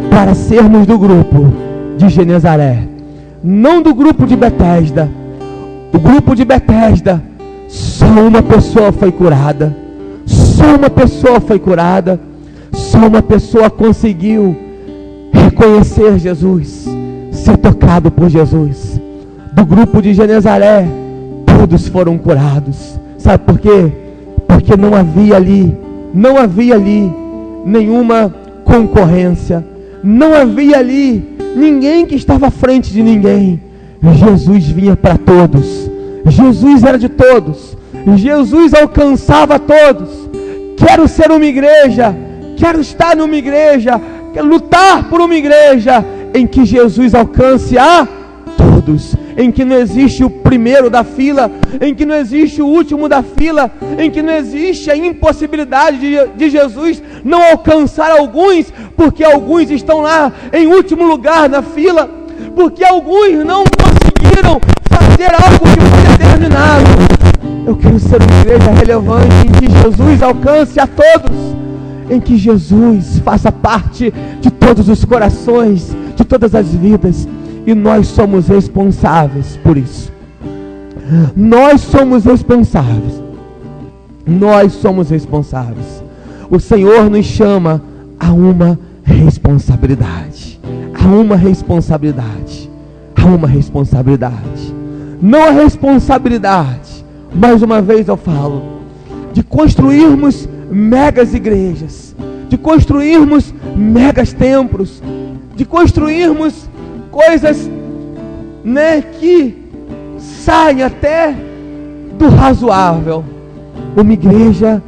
para sermos do grupo de Genezaré, não do grupo de Betesda. O grupo de Betesda, só uma pessoa foi curada. Só uma pessoa foi curada. Só uma pessoa conseguiu reconhecer Jesus, ser tocado por Jesus. Do grupo de Genezaré, todos foram curados. Sabe por quê? Porque não havia ali nenhuma concorrência. Não havia ali ninguém que estava à frente de ninguém. Jesus vinha para todos. Jesus era de todos. Jesus alcançava todos. Quero ser uma igreja, quero estar numa igreja, quero lutar por uma igreja em que Jesus alcance a todos, em que não existe o primeiro da fila, em que não existe o último da fila, em que não existe a impossibilidade de Jesus não alcançar alguns, porque alguns estão lá em último lugar na fila, porque alguns não conseguiram fazer algo que foi determinado. Eu quero ser uma igreja relevante em que Jesus alcance a todos, em que Jesus faça parte de todos os corações, de todas as vidas, e nós somos responsáveis por isso. Nós somos responsáveis. Nós somos responsáveis. O Senhor nos chama a uma responsabilidade. A uma responsabilidade. A uma responsabilidade. Não a responsabilidade, mais uma vez eu falo, de construirmos megas igrejas, de construirmos megas templos, de construirmos coisas, que saem até do razoável. Uma igreja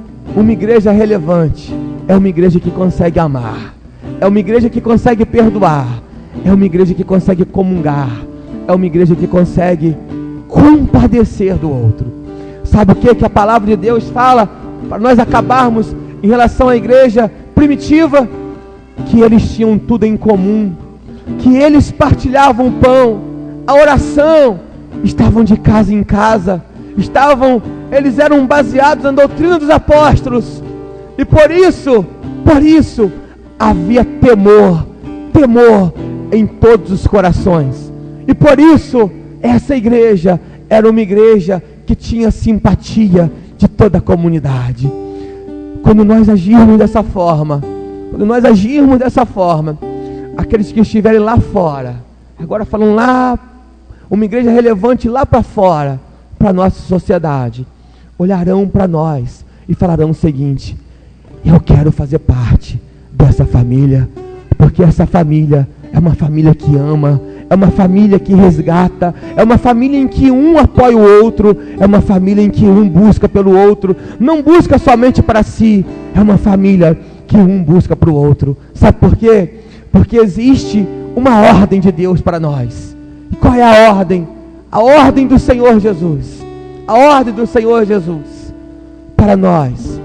relevante é uma igreja que consegue amar, é uma igreja que consegue perdoar, é uma igreja que consegue comungar, é uma igreja que consegue compadecer do outro. Sabe o que a palavra de Deus fala para nós acabarmos em relação à igreja primitiva? Que eles tinham tudo em comum, que eles partilhavam o pão, a oração, estavam de casa em casa, eles eram baseados na doutrina dos apóstolos, e por isso havia temor em todos os corações, e por isso essa igreja era uma igreja que tinha simpatia de toda a comunidade. Quando nós agirmos dessa forma, aqueles que estiverem lá fora, agora falam lá, uma igreja relevante lá para fora, para a nossa sociedade, olharão para nós e falarão o seguinte: eu quero fazer parte dessa família, porque essa família é uma família que ama, é uma família que resgata, é uma família em que um apoia o outro, é uma família em que um busca pelo outro, não busca somente para si, é uma família que um busca para o outro. Sabe por quê? Porque existe uma ordem de Deus para nós. E qual é a ordem? A ordem do Senhor Jesus. A ordem do Senhor Jesus para nós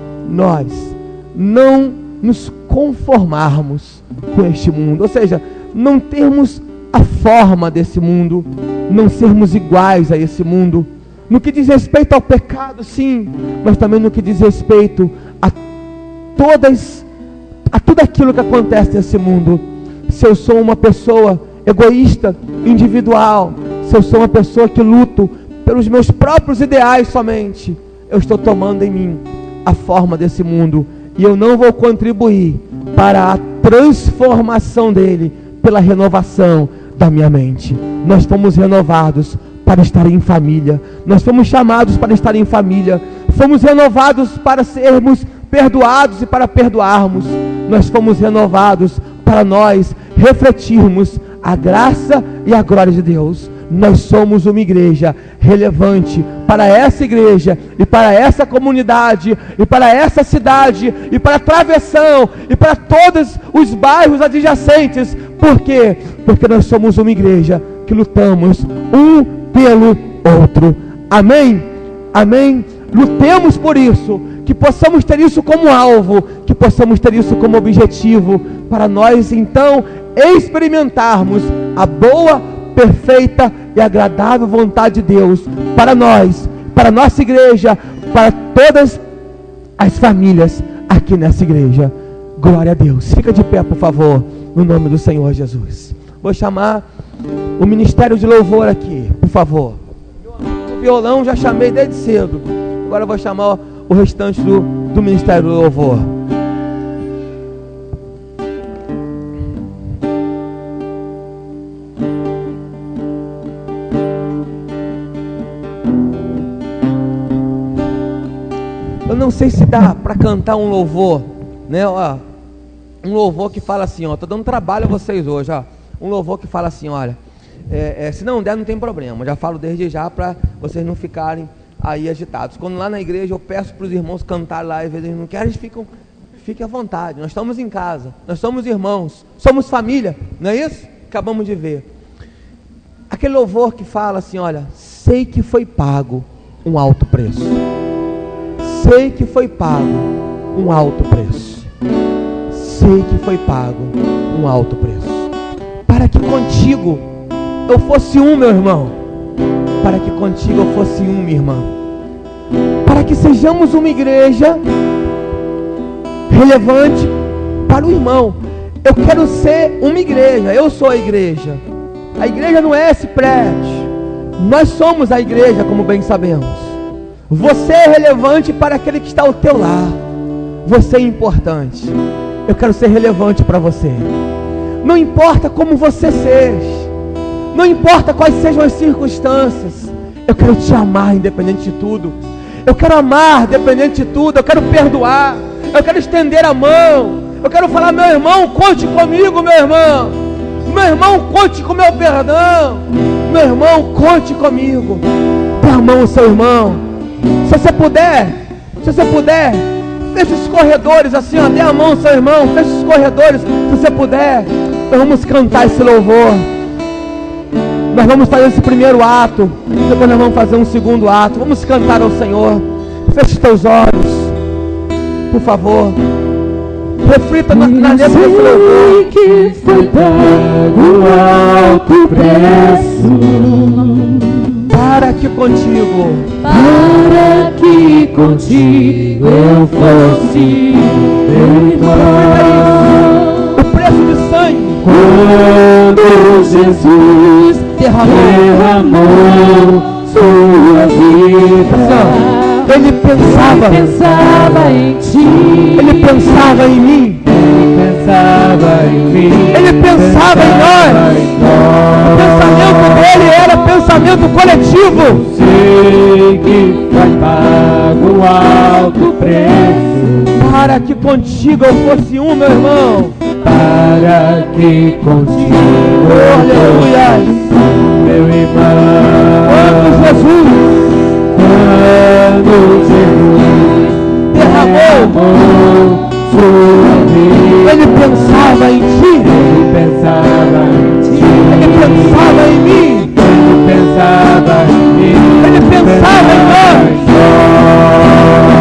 não nos conformarmos com este mundo, ou seja, não termos a forma desse mundo, não sermos iguais a esse mundo, no que diz respeito ao pecado, sim, mas também no que diz respeito a tudo aquilo que acontece nesse mundo. Se eu sou uma pessoa egoísta, individual, se eu sou uma pessoa que luto pelos meus próprios ideais somente, eu estou tomando em mim a forma desse mundo, e eu não vou contribuir para a transformação dele pela renovação da minha mente. Nós fomos renovados para estar em família. Nós fomos chamados para estar em família. Fomos renovados para sermos perdoados e para perdoarmos. Nós fomos renovados para nós refletirmos a graça e a glória de Deus. Nós somos uma igreja relevante para essa igreja e para essa comunidade e para essa cidade e para a Travessão e para todos os bairros adjacentes. Por quê? Porque nós somos uma igreja que lutamos um pelo outro. Amém? Amém? Lutemos por isso, que possamos ter isso como alvo, que possamos ter isso como objetivo, para nós então experimentarmos a boa, perfeita e agradável vontade de Deus para nós, para a nossa igreja, para todas as famílias aqui nessa igreja. Glória a Deus. Fica de pé, por favor, no nome do Senhor Jesus. Vou chamar o ministério de louvor aqui, por favor. O violão já chamei desde cedo. Agora eu vou chamar o restante do ministério do louvor. Eu não sei se dá para cantar um louvor, né? Ó, um louvor que fala assim, ó, tô dando trabalho a vocês hoje, ó. Um louvor que fala assim, olha, se não der, não tem problema. Já falo desde já para vocês não ficarem aí agitados. Quando lá na igreja eu peço para os irmãos cantar lá, e às vezes eles não querem, eles fiquem à vontade. Nós estamos em casa, nós somos irmãos, somos família, não é isso? Acabamos de ver. Aquele louvor que fala assim, olha, sei que foi pago um alto preço. Sei que foi pago um alto preço. Sei que foi pago um alto preço. Para que contigo eu fosse um, meu irmão. Para que contigo eu fosse um, minha irmã. Para que sejamos uma igreja relevante para o irmão. Eu quero ser uma igreja. Eu sou a igreja. A igreja não é esse prédio. Nós somos a igreja, como bem sabemos. Você é relevante para aquele que está ao teu lado. Você é importante. Eu quero ser relevante para você. Não importa como você seja, não importa quais sejam as circunstâncias, eu quero te amar independente de tudo. Eu quero amar independente de tudo. Eu quero perdoar. Eu quero estender a mão. Eu quero falar, meu irmão, conte comigo, meu irmão. Meu irmão, conte com o meu perdão. Meu irmão, conte comigo. Dê a mão ao seu irmão. Se você puder, feche os corredores assim, ó, dê a mão ao seu irmão, feche os corredores, se você puder. Nós vamos cantar esse louvor. Nós vamos fazer esse primeiro ato, depois nós vamos fazer um segundo ato. Vamos cantar ao Senhor. Feche os teus olhos, por favor. Reflita na letra desse louvor. Que foi pago alto preço, para que contigo eu fosse teu irmão. o preço de sangue Quando Jesus derramou sua vida, Ele pensava em ti, Ele pensava em mim, Ele pensava em nós. O pensamento dele era pensamento coletivo. sei que foi pago um alto preço, Para que contigo eu fosse um, meu irmão. para que contigo, Aleluia. meu irmão, Quando Jesus derramou, sua vida, Ele pensava em ti, ele pensava em ti, Ele pensava em mim, ele pensava em mim, Ele pensava em nós.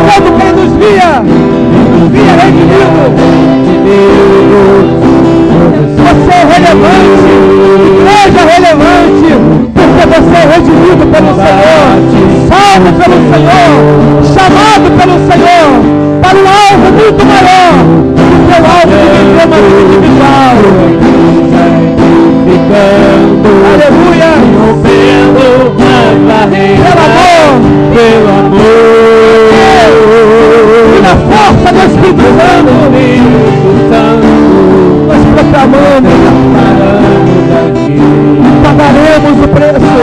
Como que Ele nos via redimido. Você é relevante, igreja relevante, porque você é redimido pelo Senhor, salvo pelo Senhor, chamado pelo Senhor, para um alvo muito maior do que o alvo de viver uma vida individual. Aleluia! Pelo amor, e na força do Espírito Santo, nós proclamamos, pagaremos o preço.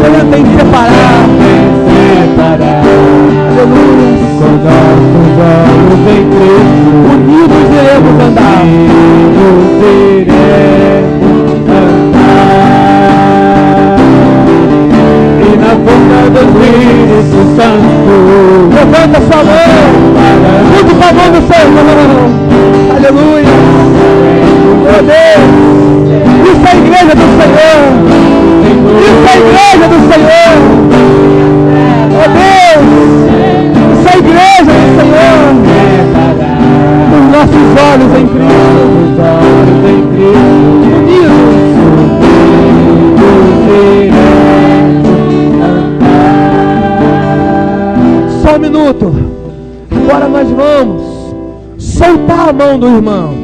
Ele tem separado. Aleluia. Com nossos olhos em Cristo, Unidos iremos andar. unidos iremos andar. E na força do Espírito Santo, Levanta sua mão. Junto com a mão do Senhor. Aleluia. Meu Deus. Isso é a igreja do Senhor. Isso é a igreja do Senhor. Meu Deus. Isso é a igreja do Senhor. Os nossos olhos em Cristo. os olhos em Cristo, Unidos. Só um minuto. Agora nós vamos soltar a mão do irmão.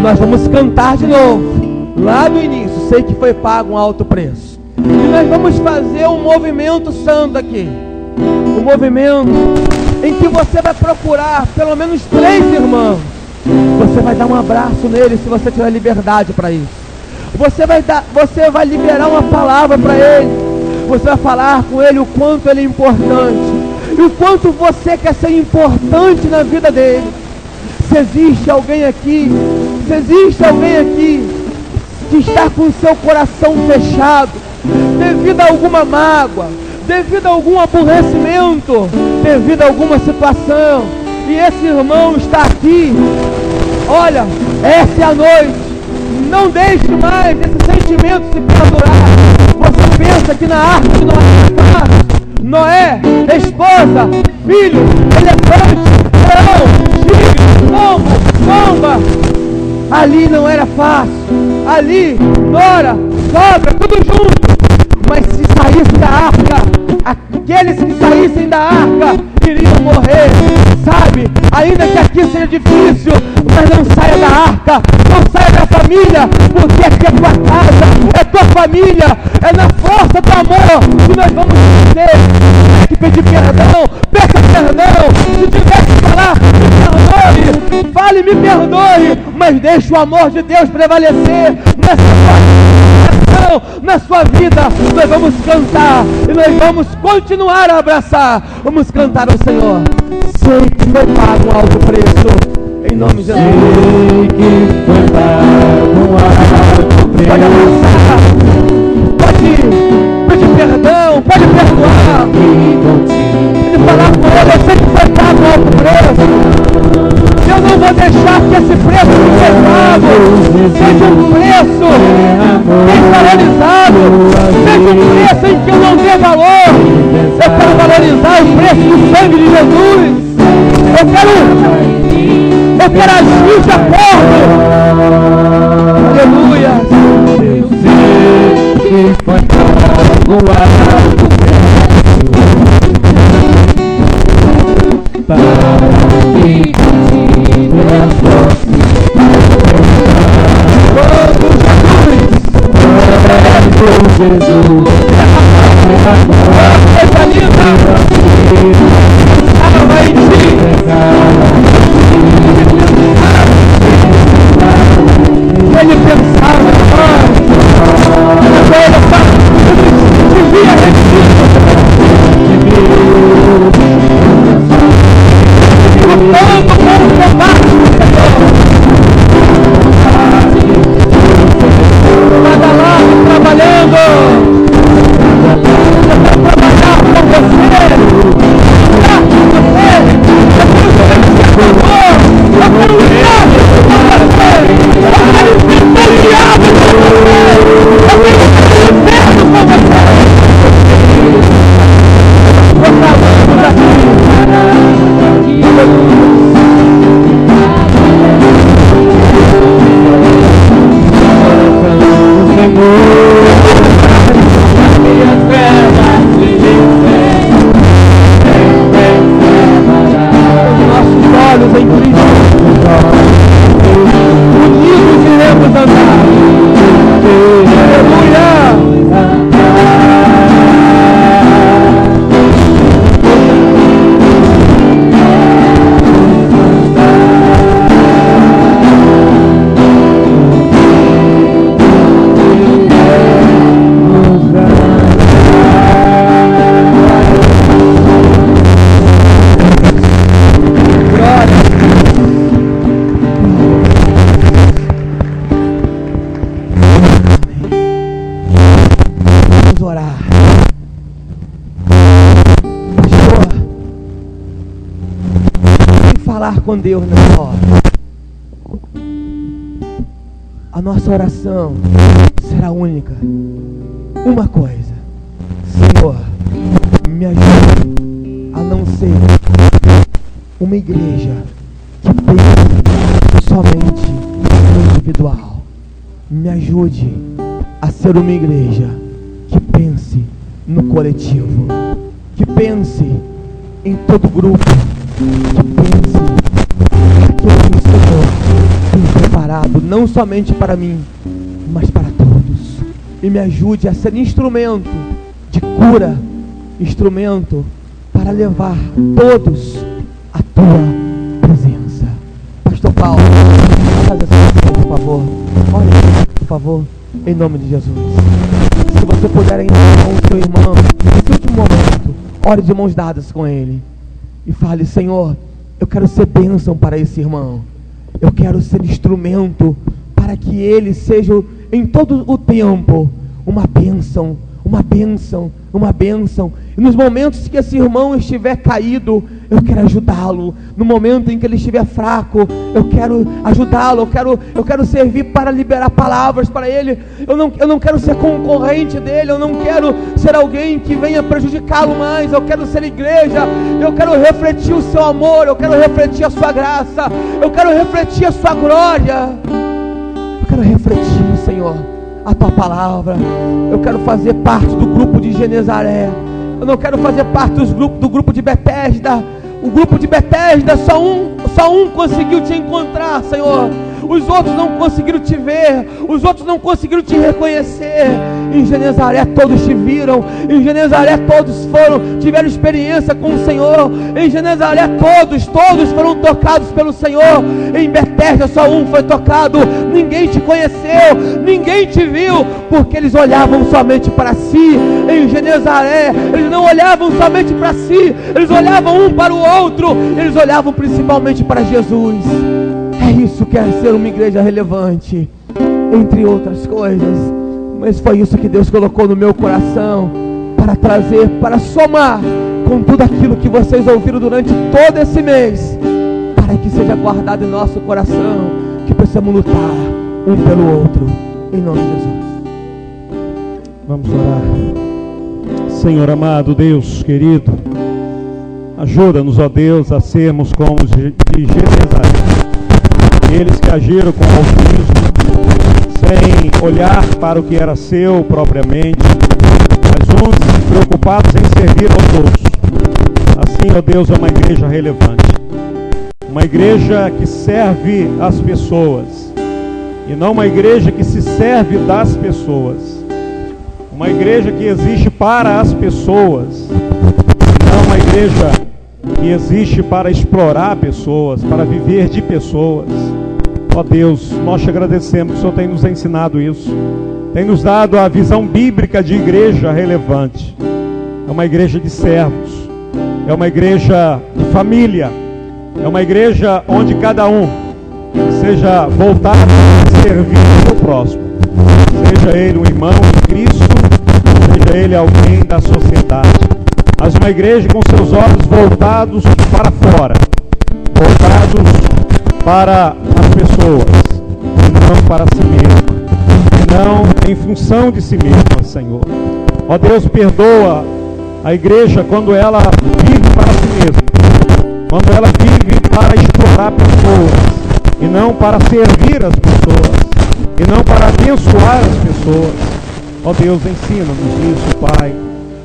Nós vamos cantar de novo. Lá no início, sei que foi pago um alto preço. E nós vamos fazer um movimento santo aqui. Um movimento em que você vai procurar pelo menos 3 irmãos. Você vai dar um abraço nele se você tiver liberdade para isso. Você vai liberar uma palavra para ele. Você vai falar com ele o quanto ele é importante. E o quanto você quer ser importante na vida dele. Se existe alguém aqui que está com o seu coração fechado, devido a alguma mágoa, devido a algum aborrecimento, devido a alguma situação, e esse irmão está aqui, olha, essa é a noite. Não deixe mais esse sentimento se perdurar. Você pensa que na arca de Noé, esposa, filho, elefante, leão, tigre, pombo, pomba. Ali não era fácil. Ali, nora, sogra, tudo junto. Mas se saísse da arca, aqueles que saíssem da arca iriam morrer. Sabe? Ainda que aqui seja difícil, mas não saia da arca, não saia da família, porque aqui é tua casa, é tua família, é na força do amor que nós vamos ter. Tem que pedir perdão, peça perdão. Se tiver que falar, me perdoe, fale, me perdoe, mas deixe o amor de Deus prevalecer na sua vida. Nós vamos cantar e nós vamos continuar a abraçar. Vamos cantar ao Senhor. Sei que foi pago um alto preço. Em nome de Jesus. sei que foi pago um alto Pode preço. abraçar. Pode pedir perdão. Pode perdoar. Pode falar com ele. Eu sei que foi pago um alto preço. Eu não vou deixar que esse preço que foi pago seja um preço desvalorizado, seja um preço em que eu não dê valor. Eu quero valorizar o preço do sangue de Jesus. Eu quero agir de acordo. Aleluia. Eu sei que foi pago um alto preço para que Jesus, Essa linda vai em ti. Ele pensava, agora devia resistir. Lutando com o combate do Senhor. Cada lado trabalhando. falar com Deus nessa hora. A nossa oração será única. Uma coisa: Senhor, me ajude a não ser uma igreja que pense somente no individual. Me ajude a ser uma igreja que pense no coletivo, que pense em todo grupo, que pense naquilo que o Senhor tem preparado, não somente para mim, mas para todos. E me ajude a ser instrumento de cura, instrumento para levar todos a tua presença. Pastor Paulo, faz assim, por favor. Ore, por favor, em nome de Jesus. Se você puder ainda com o seu irmão, nesse último momento, ore de mãos dadas com ele e fale: Senhor, eu quero ser bênção para esse irmão. Eu quero ser instrumento para que ele seja em todo o tempo uma bênção, uma bênção, uma bênção. E nos momentos que esse irmão estiver caído, eu quero ajudá-lo. No momento em que ele estiver fraco, eu quero ajudá-lo. Eu quero servir para liberar palavras para ele. Eu não quero ser concorrente dele. Eu não quero ser alguém que venha prejudicá-lo mais. Eu quero ser igreja. Eu quero refletir o seu amor. Eu quero refletir a sua graça. Eu quero refletir a sua glória. Eu quero refletir, Senhor, a tua palavra. Eu quero fazer parte do grupo de Genezaré. Eu não quero fazer parte do grupo de Betesda. O grupo de Betesda, só um conseguiu te encontrar, Senhor. Os outros não conseguiram te ver. Os outros não conseguiram te reconhecer. Em Genezaré todos te viram. Em Genezaré todos tiveram experiência com o Senhor. Em Genezaré todos foram tocados pelo Senhor. Em Betesda só um foi tocado. Ninguém te conheceu, ninguém te viu, porque eles olhavam somente para si. Em Genezaré eles não olhavam somente para si, eles olhavam um para o outro. Eles olhavam principalmente para Jesus. É isso que é ser uma igreja relevante, entre outras coisas. Mas foi isso que Deus colocou no meu coração, para trazer, para somar com tudo aquilo que vocês ouviram durante todo esse mês, para que seja guardado em nosso coração, que precisamos lutar um pelo outro, em nome de Jesus. Vamos orar. Senhor amado, Deus querido, ajuda-nos, ó Deus, a sermos como os de Genezaré, eles que agiram com altruísmo, sem olhar para o que era seu propriamente, mas uns preocupados em servir aos outros. Assim, ó Deus, é uma igreja relevante, uma igreja que serve as pessoas, e não uma igreja que se serve das pessoas, uma igreja que existe para as pessoas, não uma igreja que existe para explorar pessoas, para viver de pessoas. Ó Deus, nós te agradecemos que o Senhor tem nos ensinado isso, tem nos dado a visão bíblica de igreja relevante. É uma igreja de servos, é uma igreja de família, é uma igreja onde cada um seja voltado a servir o seu próximo, seja ele um irmão em Cristo, seja ele alguém da sociedade, mas uma igreja com seus olhos voltados para fora, voltados para as pessoas, e não para si mesmo, e não em função de si mesma, Senhor. Ó Deus, perdoa a igreja quando ela vive para si mesma, quando ela vive para explorar pessoas, e não para servir as pessoas, e não para abençoar as pessoas. Ó Deus, ensina-nos isso, Pai.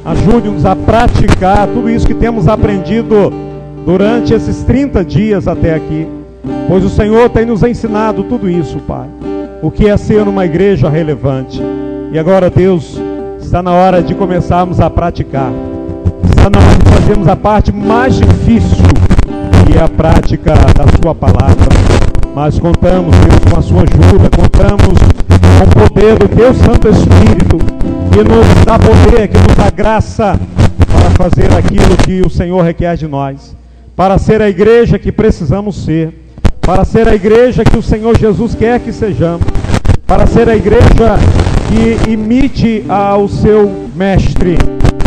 Ajude-nos a praticar tudo isso que temos aprendido durante esses 30 dias até aqui, pois o Senhor tem nos ensinado tudo isso, Pai. O que é ser uma igreja relevante. E agora, Deus, está na hora de começarmos a praticar. Está na hora de fazermos a parte mais difícil, que é a prática da Sua palavra. Mas contamos, Deus, com a Sua ajuda, contamos com o poder do Teu Santo Espírito, que nos dá poder, que nos dá graça para fazer aquilo que o Senhor requer de nós, para ser a igreja que precisamos ser, para ser a igreja que o Senhor Jesus quer que sejamos, para ser a igreja que imite ao seu mestre,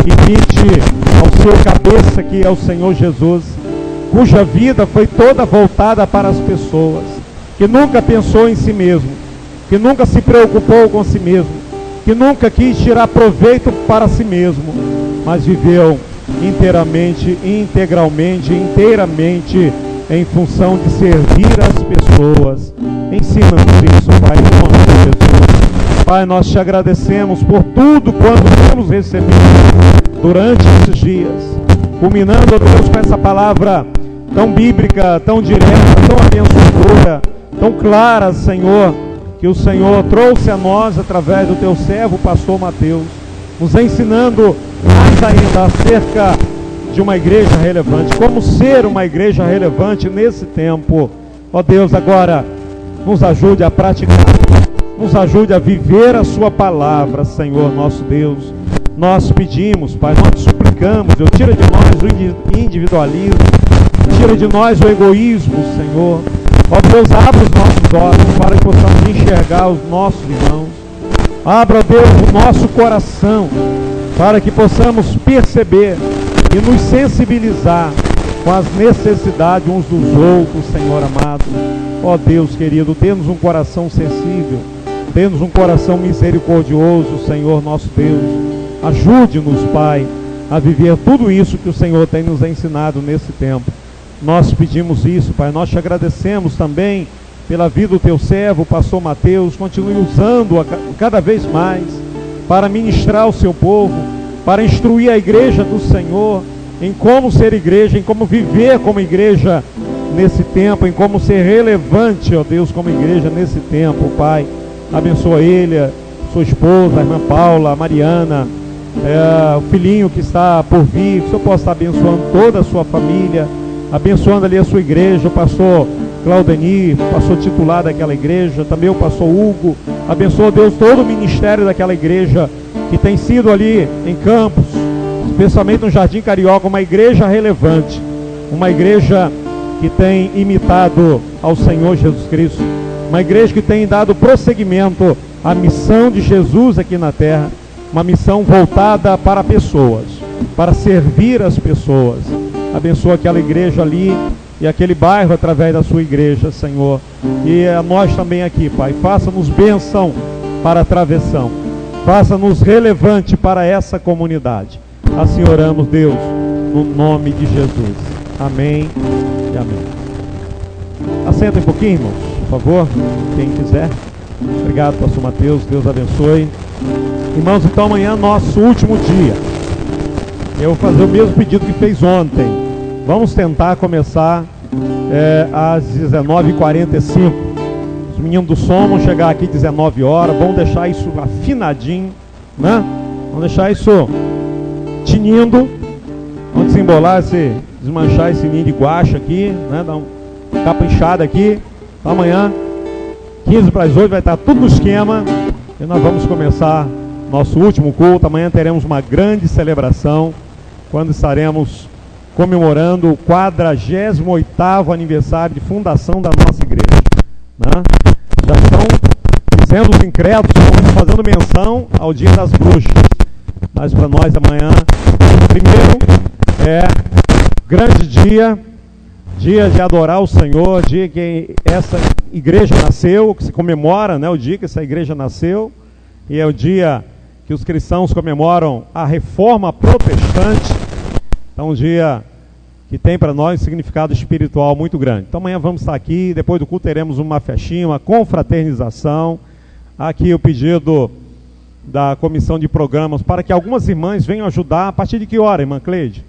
imite ao seu cabeça, que é o Senhor Jesus, cuja vida foi toda voltada para as pessoas, que nunca pensou em si mesmo, que nunca se preocupou com si mesmo, que nunca quis tirar proveito para si mesmo, mas viveu inteiramente, integralmente, inteiramente em função de servir as pessoas. Ensina-nos isso, Pai, em nome de Jesus. Pai, nós te agradecemos por tudo quanto temos recebido durante esses dias, culminando, ó Deus, com essa palavra tão bíblica, tão direta, tão abençoadora, tão clara, Senhor, que o Senhor trouxe a nós através do teu servo, pastor Mateus, nos ensinando mais ainda acerca de uma igreja relevante, como ser uma igreja relevante nesse tempo. Ó Deus, agora nos ajude a praticar, nos ajude a viver a sua palavra, Senhor nosso Deus. Nós pedimos, Pai, nós suplicamos, eu tira de nós o individualismo, tira de nós o egoísmo, Senhor. Ó Deus, abra os nossos olhos para que possamos enxergar os nossos irmãos. Abra, ó Deus, o nosso coração para que possamos perceber e nos sensibilizar com as necessidades uns dos outros, Senhor amado. Ó Deus querido, dê-nos um coração sensível, dê-nos um coração misericordioso, Senhor nosso Deus. Ajude-nos, Pai, a viver tudo isso que o Senhor tem nos ensinado nesse tempo. Nós pedimos isso, Pai. Nós te agradecemos também pela vida do teu servo, o pastor Mateus. Continue usando-o cada vez mais para ministrar o seu povo, para instruir a igreja do Senhor em como ser igreja, em como viver como igreja nesse tempo, em como ser relevante, ó Deus, como igreja nesse tempo, Pai. Abençoa ele, a sua esposa, a irmã Paula, a Mariana, o filhinho que está por vir, que o Senhor possa estar abençoando toda a sua família, abençoando ali a sua igreja, o pastor Claudenir, pastor titular daquela igreja, também o pastor Hugo. Abençoa, Deus, todo o ministério daquela igreja que tem sido ali em Campos, especialmente no Jardim Carioca, uma igreja relevante, uma igreja que tem imitado ao Senhor Jesus Cristo, uma igreja que tem dado prosseguimento à missão de Jesus aqui na terra, uma missão voltada para pessoas, para servir as pessoas. Abençoa aquela igreja ali e aquele bairro através da sua igreja, Senhor. E a nós também aqui, Pai, faça-nos bênção para a travessão, faça-nos relevante para essa comunidade. Assim oramos, Deus, no nome de Jesus. Amém e amém. Assenta um pouquinho, irmãos, por favor, quem quiser. Obrigado, pastor Mateus, Deus abençoe. Irmãos, então amanhã é nosso último dia. Eu vou fazer o mesmo pedido que fez ontem. Vamos tentar começar às 19h45. Os meninos do som vão chegar aqui 19 horas. Vamos deixar isso afinadinho, né? Vamos deixar isso tinindo. Vamos desembolar, desmanchar esse ninho de guache aqui, né? Dar uma caprichada aqui. Então, amanhã, 15 para as 8, vai estar tudo no esquema. E nós vamos começar nosso último culto. Amanhã teremos uma grande celebração, quando estaremos comemorando o 48º aniversário de fundação da nossa igreja, né? Já estão dizendo os incrédulos, estão fazendo menção ao Dia das Bruxas, mas para nós amanhã, primeiro, é grande dia de adorar o Senhor, dia que essa igreja nasceu, que se comemora, né, o dia que essa igreja nasceu, e é o dia que os cristãos comemoram a reforma protestante. Então, um dia que tem para nós um significado espiritual muito grande. Então, amanhã vamos estar aqui, depois do culto teremos uma festinha, uma confraternização. Aqui o pedido da comissão de programas para que algumas irmãs venham ajudar. A partir de que hora, irmã Cleide?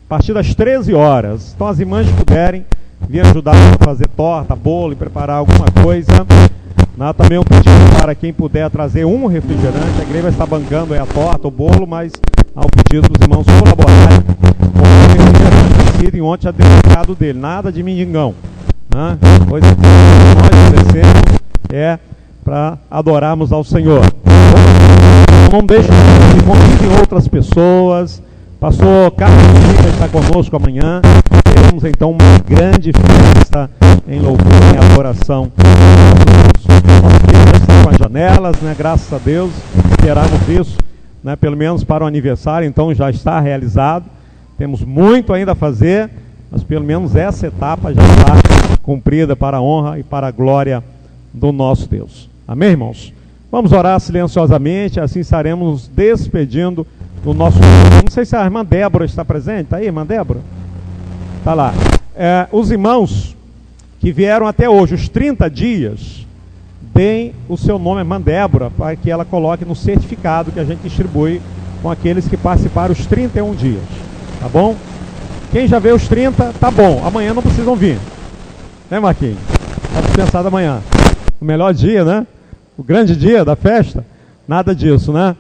A partir das 13 horas. Então, as irmãs que puderem vir ajudar a fazer torta, bolo e preparar alguma coisa. Também um pedido para quem puder trazer um refrigerante. A igreja vai estar bancando a torta, o bolo, mas há o pedido dos irmãos colaborarem com o refrigerante. Ontem já deu o recado dele, nada de mendigão, né? Pois nós oferecemos para adorarmos ao Senhor. Não deixe de convidem outras pessoas. Pastor Carlos Rica está conosco amanhã. Teremos então uma grande festa em louvor, em adoração. Nossa igreja está com as janelas, né? Graças a Deus, esperamos isso, né? Pelo menos para o aniversário, então já está realizado. Temos muito ainda a fazer, mas pelo menos essa etapa já está cumprida para a honra e para a glória do nosso Deus. Amém, irmãos? Vamos orar silenciosamente, assim estaremos nos despedindo do nosso culto. Não sei se a irmã Débora está presente. Está aí, irmã Débora? Está lá. Os irmãos que vieram até hoje, os 30 dias, deem o seu nome à irmã Débora, para que ela coloque no certificado que a gente distribui com aqueles que participaram os 31 dias. Tá bom? Quem já veio os 30, tá bom. Amanhã não precisam vir. Né, Marquinhos? Está dispensado amanhã. O melhor dia, né? O grande dia da festa. Nada disso, né?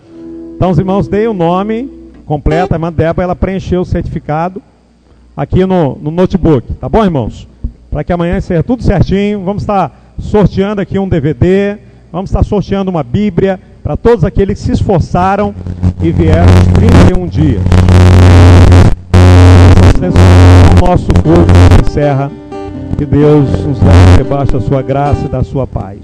Então os irmãos deem o nome completo. A irmã Débora, ela preencheu o certificado aqui no notebook. Tá bom, irmãos? Para que amanhã seja tudo certinho. Vamos estar sorteando aqui um DVD. Vamos estar sorteando uma Bíblia para todos aqueles que se esforçaram e vieram os 31 dias. O nosso culto se encerra. Que Deus nos leve debaixo da sua graça e da sua paz.